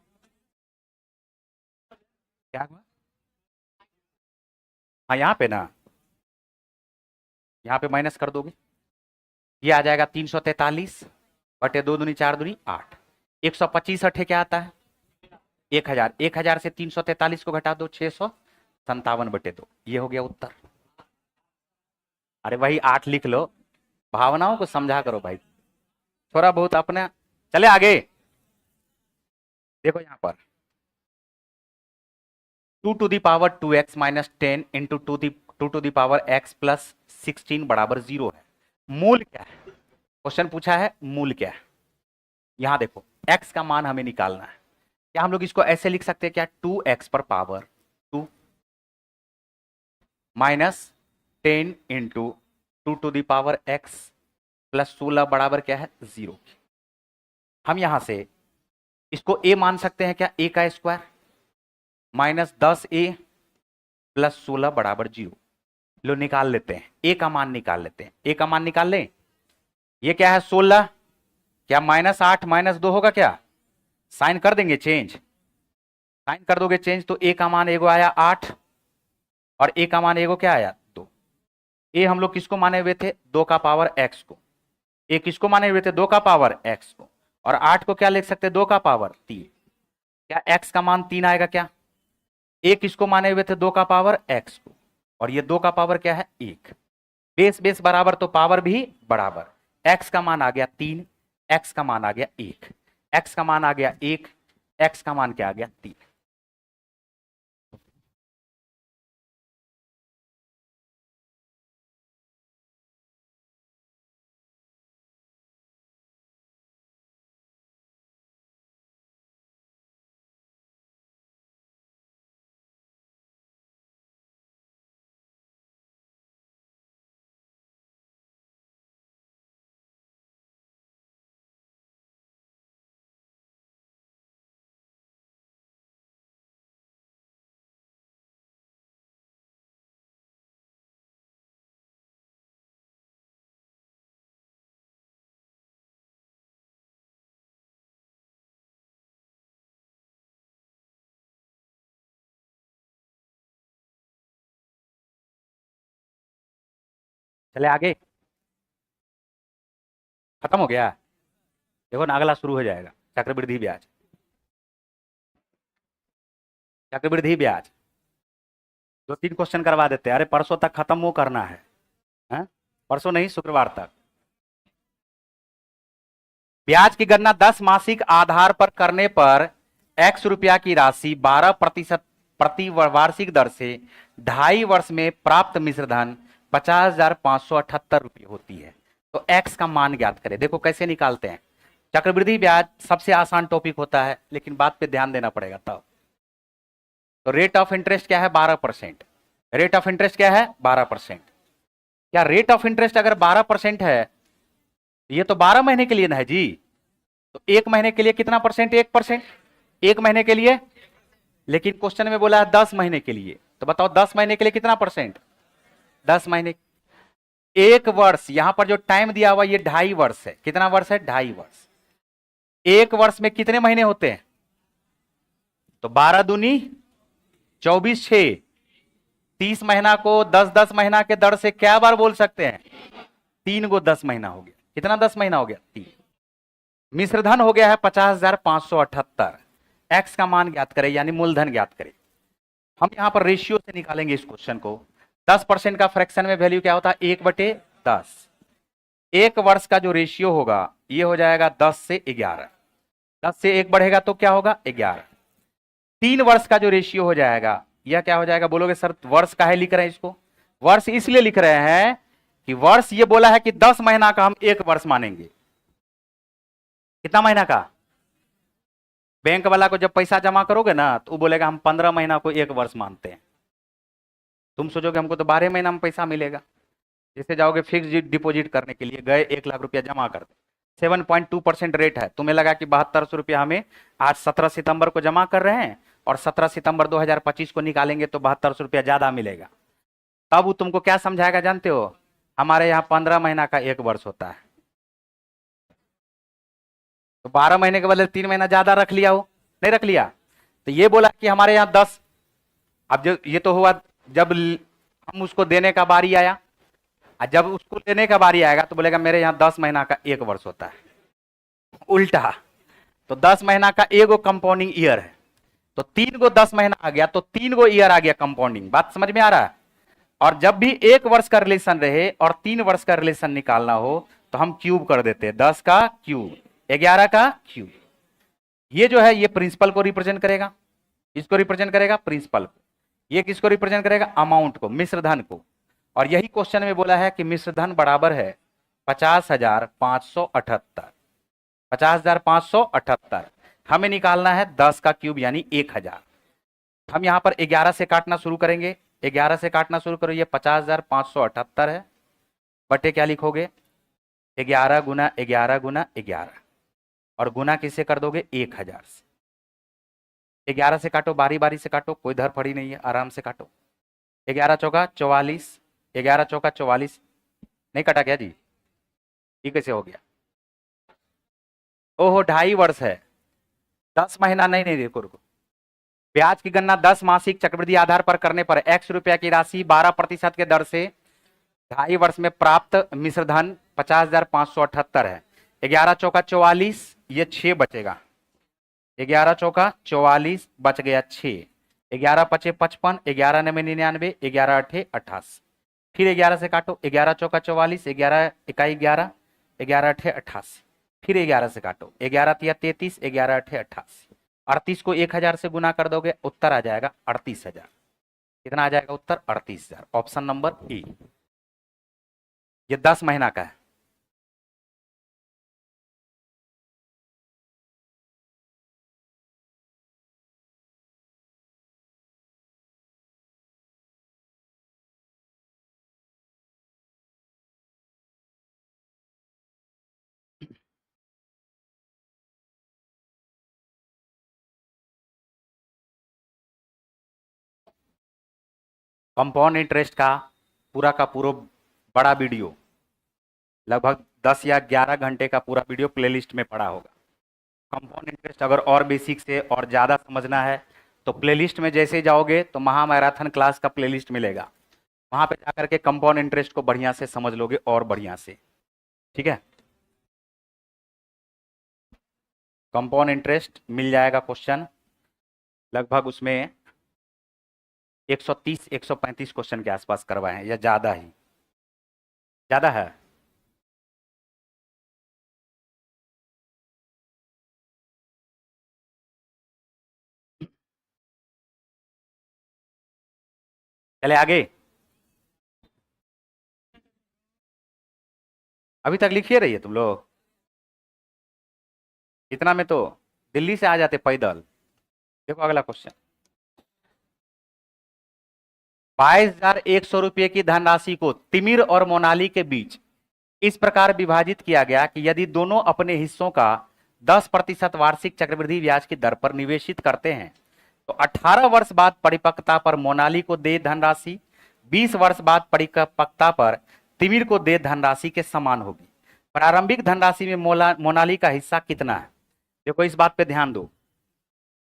क्या हुआ? हाँ यहाँ पे ना, यहाँ पे माइनस कर दोगे, ये आ जाएगा 343 बटे 2 दूनी 4 दूनी 8। 125 अठे क्या आता है? 1000। 1000 से 343 को घटा दो, 657/2। ये हो गया उत्तर। अरे वही 8 लिख लो, भावनाओं को समझा करो भाई, थोड़ा बहुत अपने। चले आगे, देखो यहां पर 2 to the power 2x minus 10 into 2 to the power x plus 16 बराबर 0 है। मूल क्या है? क्वेश्चन पूछा है मूल क्या है। यहां देखो x का मान हमें निकालना है। क्या हम लोग इसको ऐसे लिख सकते हैं क्या? 2x पर power 2 minus 10 into 2 to the power x plus 16 बराबर क्या है? 0। हम यहां से इसको a मान सकते हैं क्या? a का स्क्वायर -10a प्लस 16 बराबर 0। लो निकाल लेते हैं, a का मान निकाल लेते हैं। a का मान निकाल लें, ये क्या है? 16, क्या -8 -2 होगा क्या? साइन कर देंगे चेंज, साइन कर दोगे चेंज तो a का मान एगो आया 8 और a का मान एगो क्या आया? 2। a हम लोग किसको माने हुए थे? 2 का पावर x को। a किसको माने हुए थे? 2 का पावर x को। और 8 को क्या लिख सकते? 2 का पावर 3। क्या x का मान 3 आएगा क्या? a किसको माने हुए थे? 2 का पावर x को, और ये 2 का पावर क्या है? 1। बेस बेस बराबर तो पावर भी बराबर। x का मान आ गया 3, x का मान आ गया 1, x का मान आ गया 1, x का मान क्या आ गया? 3। चले आगे, खत्म हो गया। देखो ना अगला शुरू हो जाएगा, चक्रवृद्धि ब्याज। चक्रवृद्धि ब्याज 2-3 क्वेश्चन करवा देते हैं। अरे परसों तक खत्म वो करना है, हैं? परसों नहीं, शुक्रवार तक। ब्याज की गणना 10 मासिक आधार पर करने पर x रुपया की राशि 12% प्रति वार्षिक दर से 2.5 वर्ष में प्राप्त मिश्र धन 50,578 रुपये होती है। तो x का मान ज्ञात करें। देखो कैसे निकालते हैं। चक्रवृद्धि ब्याज सबसे आसान टॉपिक होता है, लेकिन बात पे ध्यान देना पड़ेगा तब। तो रेट ऑफ इंटरेस्ट क्या है? 12%। रेट ऑफ इंटरेस्ट क्या है? 12%। क्या रेट ऑफ इंटरेस्ट अगर 12% है, ये तो 12 महीने के लिए ना है जी, तो 1 महीने के लिए कितना परसेंट? 1%। 1 महीने के लिए, लेकिन क्वेश्चन में बोला है 10 महीने के लिए, तो बताओ 10 महीने के लिए कितना परसेंट? 10 महीने। एक वर्ष, यहां पर जो टाइम दिया हुआ ये 2.5 वर्ष है। कितना वर्ष है? 2.5 वर्ष। एक वर्ष में कितने महीने होते हैं? तो 12 दूनी 24, 6, 30 महीना को 10-10 महीना के दर से क्या बार बोल सकते हैं? 3 को 10 महीना हो गया। कितना 10 महीना हो गया? 3। मिश्रधन हो गया है 50,578। एक्स का मान ज्ञात करें, यानी मूलधन ज्ञात करें। हम यहां पर रेशियो से निकालेंगे इस क्वेश्चन को। 10% का फ्रैक्शन में वैल्यू क्या होता है? 1/10। एक वर्ष का जो रेशियो होगा ये हो जाएगा 10 से 11। 10 से 1 बढ़ेगा तो क्या होगा? 11। 3 वर्ष का जो रेशियो हो जाएगा यह क्या हो जाएगा? बोलोगे सर वर्ष काहे लिख रहे हैं इसको? वर्ष इसलिए लिख रहे हैं कि वर्ष ये बोला है कि 10 महीना का हम एक वर्ष मानेंगे। कितना महीना का? बैंक वाला को जब पैसा जमा करोगे ना तो वो बोलेगा हम 15 महीना को एक वर्ष मानते हैं। तुम सोचोगे हमको तो 12 महीना में पैसा मिलेगा। जैसे जाओगे फिक्स डिपॉजिट करने के लिए, गए 1 लाख रुपया जमा कर दे, 7.2% रेट है, तुम्हें लगा कि 7200 रुपया हमें आज 17 सितंबर को जमा कर रहे हैं और 17 सितंबर 2025 को निकालेंगे तो 7200 रुपया ज्यादा मिलेगा। तब वो तुमको क्या समझाएगा जानते हो? हमारे यहाँ 15 महीना का एक वर्ष होता है, तो 12 महीने के बदले 3 महीना ज्यादा रख लिया हो, नहीं रख लिया। तो ये बोला कि हमारे यहाँ 10। अब जो ये तो हुआ जब हम उसको देने का बारी आया, और जब उसको लेने का बारी आएगा तो बोलेगा मेरे यहाँ 10 महीना का एक वर्ष होता है। उल्टा, तो 10 महीना का एगो कंपाउंडिंग ईयर है, तो 3 को 10 महीना आ गया तो 3 गो ईयर आ गया कंपाउंडिंग। बात समझ में आ रहा है? और जब भी 1 वर्ष का रिलेशन रहे और 3 वर्ष का रिलेशन निकालना हो तो हम क्यूब कर देते हैं। 10 का क्यूब, 11 का क्यूब। ये जो है ये प्रिंसिपल को रिप्रेजेंट करेगा, इसको रिप्रेजेंट करेगा प्रिंसिपल को, ये किसको रिप्रेजेंट करेगा? अमाउंट को, मिश्रधन को। और यही क्वेश्चन में बोला है कि मिश्रधन बराबर है 50,578। 50,578 हमें निकालना है 10 का क्यूब यानी 1000। हम यहां पर 11 से काटना शुरू करेंगे। 11 से काटना शुरू करो, ये 50,578 है, बटे क्या लिखोगे? 11 गुना 11 गुना 11, और गुना किससे कर दोगे? 1000 से। 11 से काटो, बारी बारी से काटो, कोई धरफड़ी नहीं है, आराम से काटो। 11 चौका 44, 11 चौका 44। नहीं कटा क्या जी? ये कैसे हो गया? ओहो 2.5 वर्ष है, 10 महीना नहीं, नहीं देखो रुको। ब्याज की गणना 10 मासिक चक्रवृद्धि आधार पर करने पर x रुपया की राशि 12% के दर से 2.5 वर्ष में प्राप्त मिश्रधन 50,578 है। 11 चौका 44, ये 6 बचेगा। 11 चौका 44 बच गया 6। 11 पचे 55, 11 नवे 99, 11 अठे 88। फिर 11 से काटो, 11 चौका 44, 11 इकाई 11, 11 अठे 88। फिर 11 से काटो, 11 तिया 33, 11 अठे 88। 38 को 1000 से गुना कर दोगे, उत्तर आ जाएगा 38,000। कितना आ जाएगा उत्तर? 38,000। Option number A. ये 10 महीना का है। कंपाउंड इंटरेस्ट का पूरा बड़ा वीडियो, लगभग 10 या 11 घंटे का पूरा वीडियो प्लेलिस्ट में पड़ा होगा। कंपाउंड इंटरेस्ट अगर और बेसिक से और ज़्यादा समझना है तो प्लेलिस्ट में जैसे जाओगे तो महामैराथन क्लास का प्लेलिस्ट मिलेगा, वहाँ पे जाकर के कंपाउंड इंटरेस्ट को बढ़िया से समझ लोगे और बढ़िया से। ठीक है, कंपाउंड इंटरेस्ट मिल जाएगा क्वेश्चन, लगभग उसमें 130-135 क्वेश्चन के आसपास करवाए हैं, या ज़्यादा ही ज़्यादा है। चले आगे, अभी तक लिखिए रहिए तुम लोग। इतना में तो दिल्ली से आ जाते पैदल। देखो अगला क्वेश्चन, 22,100 रुपये की धनराशि को तिमिर और मोनाली के बीच इस प्रकार विभाजित किया गया कि यदि दोनों अपने हिस्सों का 10% वार्षिक चक्रवृद्धि ब्याज की दर पर निवेशित करते हैं तो 18 वर्ष बाद परिपक्वता पर मोनाली को दे धनराशि, 20 वर्ष बाद परिपक्वता पर तिमिर को दे धनराशि के समान होगी। प्रारंभिक धनराशि में मोनाली का हिस्सा कितना है? देखो इस बात पे ध्यान दो।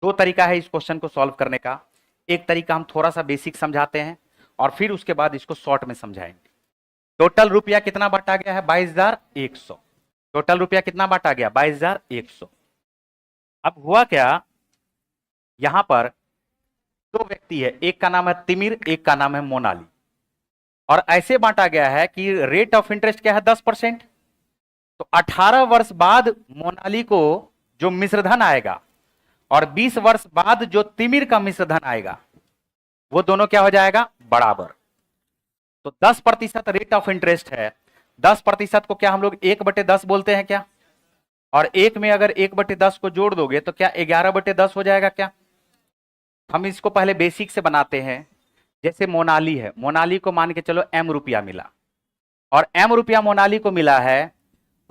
दो तरीका है इस क्वेश्चन को सॉल्व करने का। एक तरीका हम थोड़ा सा बेसिक समझाते हैं और फिर उसके बाद इसको शॉर्ट में समझाएंगे। टोटल रुपया कितना बांटा गया है? 22,100। टोटल रुपया कितना बांटा गया? 22,100। अब हुआ क्या, यहां पर दो व्यक्ति है, एक का नाम है तिमिर, एक का नाम है मोनाली, और ऐसे बांटा गया है कि रेट ऑफ इंटरेस्ट क्या है? 10%। तो 18 वर्ष बाद मोनाली को जो मिश्रधन आएगा और 20 वर्ष बाद जो तिमिर का मिश्रधन आएगा, वो दोनों क्या हो जाएगा? बराबर। तो 10% रेट ऑफ इंटरेस्ट है। 10% को क्या हम लोग 1/10 बोलते हैं क्या? और एक में अगर 1/10 को जोड़ दोगे तो क्या 11/10 हो जाएगा क्या? हम इसको पहले बेसिक से बनाते हैं। जैसे मोनाली है, मोनाली को मान के चलो m रुपया मिला, और m रुपया मोनाली को मिला है,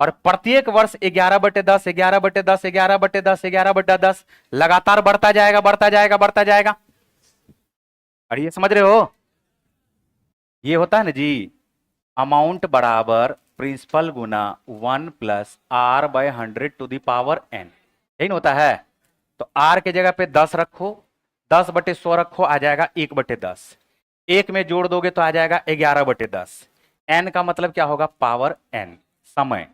और प्रत्येक वर्ष 11/10, 11/10, 11/10, 11/10 लगातार बढ़ता जाएगा, बढ़ता जाएगा, बढ़ता जाएगा। अरे ये समझ रहे हो? ये होता है ना जी, अमाउंट बराबर प्रिंसिपल गुना 1 + r/100⁴ n, यही ना होता है। तो r के जगह पे 10 रखो, 10/100 रखो, आ जाएगा 1/10। एक में जोड़ दोगे तो आ जाएगा 11/10। n का मतलब क्या होगा? पावर n, समय।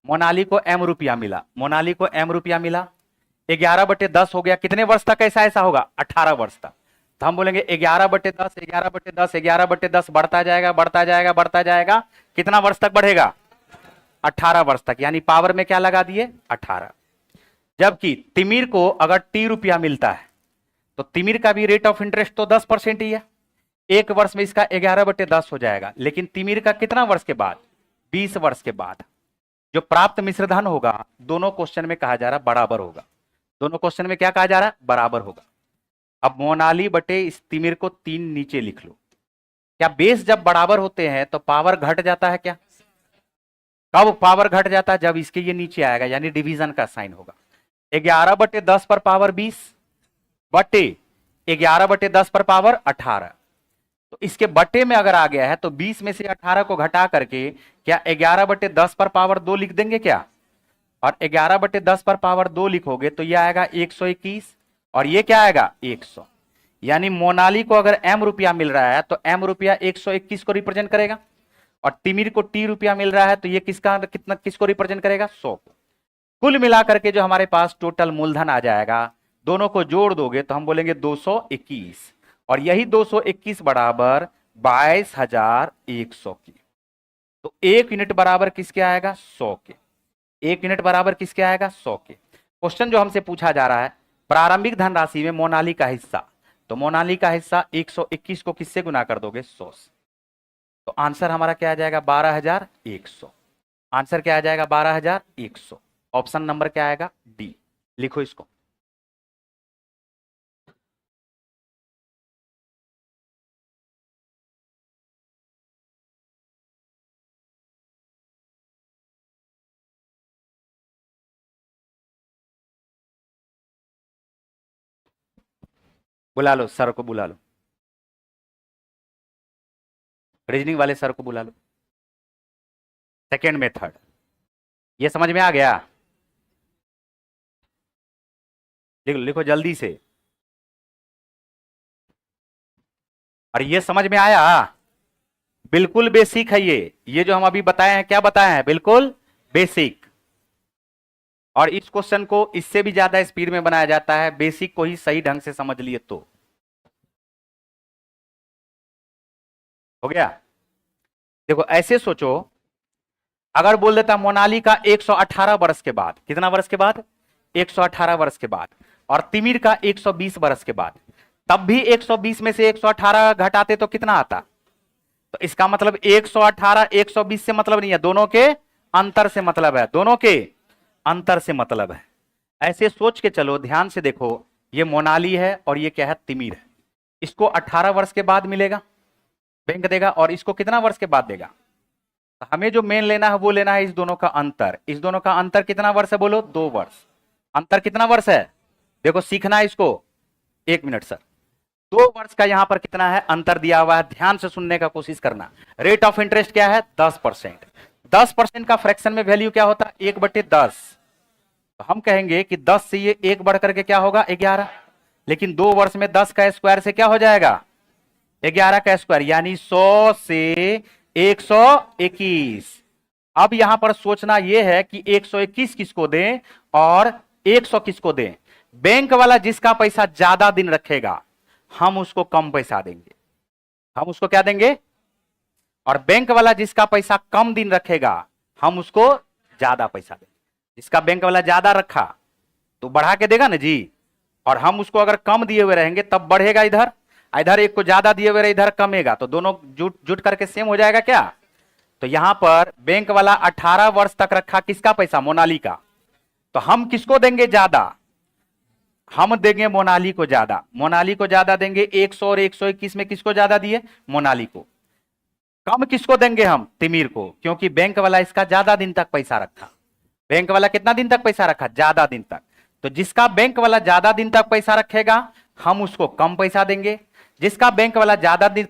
मोनाली को m रुपया मिला, मोनाली को m रुपया मिला, 11/10 हो गया। कितने वर्ष तक ऐसा होगा? 18 वर्ष तक। तो हम बोलेंगे 11/10, 11/10, 11/10 बढ़ता जाएगा, बढ़ता जाएगा, बढ़ता जाएगा। कितना वर्ष तक बढ़ेगा? 18 वर्ष तक। यानी पावर में क्या लगा दिए? 18। जबकि तिमिर को अगर t रुपया मिलता है तो तिमिर का भी रेट ऑफ इंटरेस्ट तो 10% ही है। एक वर्ष में इसका 11/10 हो जाएगा, लेकिन तिमिर का कितना वर्ष के बाद? 20 वर्ष के बाद जो प्राप्त मिश्रधन होगा, दोनों क्वेश्चन में कहा जा रहा बराबर होगा। दोनों क्वेश्चन में क्या कहा जा रहा है? बराबर होगा। अब मोनाली बटे इस तिमिर को 3 नीचे लिख लो। क्या बेस जब बराबर होते हैं तो पावर घट जाता है क्या? कब पावर घट जाता है? जब इसके ये नीचे आएगा, यानी डिवीजन का साइन होगा। 11/10 पर पावर 20 बटे 11/10 पर पावर 18। तो इसके बटे में अगर आ गया है तो 20 में से 18 को घटा करके क्या 11/10 पर पावर 2 लिख देंगे क्या? और 11/10 पर पावर 2 लिखोगे तो यह आएगा 121, और ये क्या आएगा? 100। यानी मोनाली को अगर m रुपया मिल रहा है तो m रुपया 121 को रिप्रेजेंट करेगा, और तिमिर को t रुपया मिल रहा है तो ये किसको रिप्रेजेंट करेगा? 100 को। कुल मिलाकर के जो हमारे पास टोटल मूलधन आ जाएगा, दोनों को जोड़ दोगे तो हम बोलेंगे 221, और यही 221 बराबर 22,100 की। तो 1 यूनिट बराबर किसके आएगा? 100 के। 1 यूनिट बराबर किसके आएगा? 100 के। क्वेश्चन जो हमसे पूछा जा रहा है, प्रारंभिक धनराशि में मोनाली का हिस्सा, तो मोनाली का हिस्सा 121 को किससे गुना कर दोगे? 100 से। तो आंसर हमारा क्या आ जाएगा? 12,100। आंसर क्या आ जाएगा? 12,100। ऑप्शन नंबर क्या आएगा? डी। लिखो इसको। बुला लो सर को, बुला लो, रीजनिंग वाले सर को बुला लो। सेकेंड मेथड ये समझ में आ गया? लिखो लिखो जल्दी से। और ये समझ में आया? बिल्कुल बेसिक है ये जो हम अभी बताए हैं, क्या बताए हैं? बिल्कुल बेसिक। और इस क्वेश्चन को इससे भी ज्यादा स्पीड में बनाया जाता है, बेसिक को ही सही ढंग से समझ लिए तो। हो गया? देखो ऐसे सोचो, अगर बोल देता मोनाली का 118 वर्ष के बाद, कितना वर्ष के बाद? 118 वर्ष के बाद, और तिमिर का 120 वर्ष के बाद, तब भी 120 में से 118 घटाते तो कितना आता? तो इसका मतलब 118 120 से मतलब नहीं है, दोनों के अंतर से मतलब है, दोनों के अंतर से मतलब है। ऐसे सोच के चलो, ध्यान से देखो, ये मोनाली है और ये क्या है? तिमिर है। इसको 18 वर्ष के बाद मिलेगा, बैंक देगा, और इसको कितना वर्ष के बाद देगा? तो हमें जो मेन लेना है वो लेना है इस दोनों का अंतर। इस दोनों का अंतर कितना वर्ष है? बोलो 2 वर्ष। अंतर कितना वर्ष है? देखो सीखना है इसको। 1 मिनट सर, 2 वर्ष का यहां पर कितना है, अंतर दिया हुआ है, ध्यान से सुनने का कोशिश करना। रेट ऑफ इंटरेस्ट क्या है, 10%। 10% का फ्रैक्शन में वैल्यू क्या होता है, 1/10। तो हम कहेंगे कि 10 से ये 1 बढ़ करके क्या होगा, 11। लेकिन 2 वर्ष में 10 का स्क्वायर से क्या हो जाएगा, 11 का स्क्वायर, यानी 100 से 121। अब यहां पर सोचना यह है कि 121 किसको दें और 100 किसको दें। बैंक वाला जिसका पैसा ज्यादा दिन रखेगा हम उसको कम पैसा देंगे, हम उसको क्या देंगे, और बैंक वाला जिसका पैसा कम दिन रखेगा हम उसको ज्यादा पैसा देंगे। जिसका बैंक वाला ज्यादा रखा तो बढ़ा के देगा ना जी, और हम उसको अगर कम दिए हुए रहेंगे तब बढ़ेगा इधर, इधर एक को ज्यादा दिए हुए इधर कमेगा, तो दोनों जुट जुट करके सेम हो जाएगा क्या। तो यहां पर बैंक वाला 18 वर्ष तक रखा किसका पैसा, मोनाली का, तो हम किसको देंगे ज्यादा, हम देंगे मोनाली को ज्यादा। मोनाली को ज्यादा देंगे, 100 और 121 में किसको ज्यादा दिए, मोनाली को। कम किसको देंगे हम, तिमिर को, क्योंकि बैंक वाला इसका ज्यादा दिन तक पैसा रखा। बैंक वाला कितना दिन तक पैसा रखा, ज्यादा दिन तक। तो जिसका बैंक वाला ज्यादा दिन तक पैसा रखेगा हम उसको कम पैसा देंगे, जिसका बैंक वाला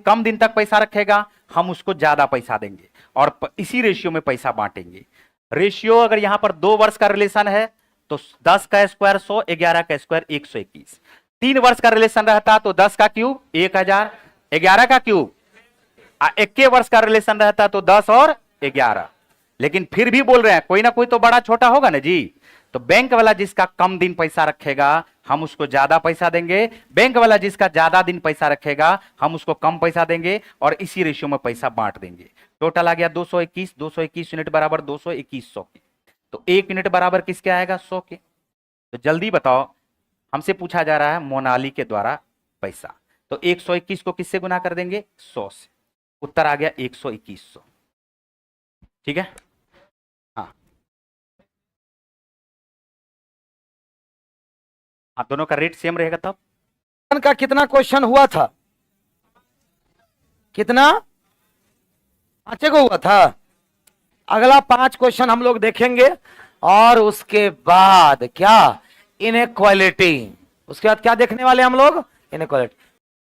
कम दिन तक पैसा रखेगा हम उसको ज्यादा पैसा देंगे, और इसी रेशियो में पैसा बांटेंगे। रेशियो अगर यहां पर 2 वर्ष का रिलेशन है तो 10 का स्क्वायर 100, 11 का स्क्वायर 121। 3 वर्ष का रिलेशन रहता तो 10 का क्यूब 1000, 11 का क्यूब। 21 वर्ष का रिलेशन रहता तो 10 और 11। लेकिन फिर भी बोल रहे हैं कोई ना कोई तो बड़ा छोटा होगा ना जी। तो बैंक वाला जिसका कम दिन पैसा रखेगा हम उसको ज्यादा पैसा देंगे, बैंक वाला जिसका ज्यादा दिन पैसा रखेगा हम उसको कम पैसा देंगे, और इसी रेशियो में पैसा बांट देंगे। टोटल आ गया 221। 221 यूनिट बराबर 221 100 के। तो 1 यूनिट बराबर किसके आएगा, 100 के। तो जल्दी बताओ, हमसे पूछा जा रहा है मोनाली के द्वारा पैसा, तो 121 को किससे गुना कर देंगे, 100 से। उत्तर आ गया 12100। ठीक है, हाँ हाँ, दोनों का रेट सेम रहेगा तब। का कितना क्वेश्चन हुआ था, कितना, 5 को हुआ था। अगला 5 क्वेश्चन हम लोग देखेंगे, और उसके बाद क्या, इनइक्वालिटी। उसके बाद क्या देखने वाले हम लोग, इनइक्वालिटी।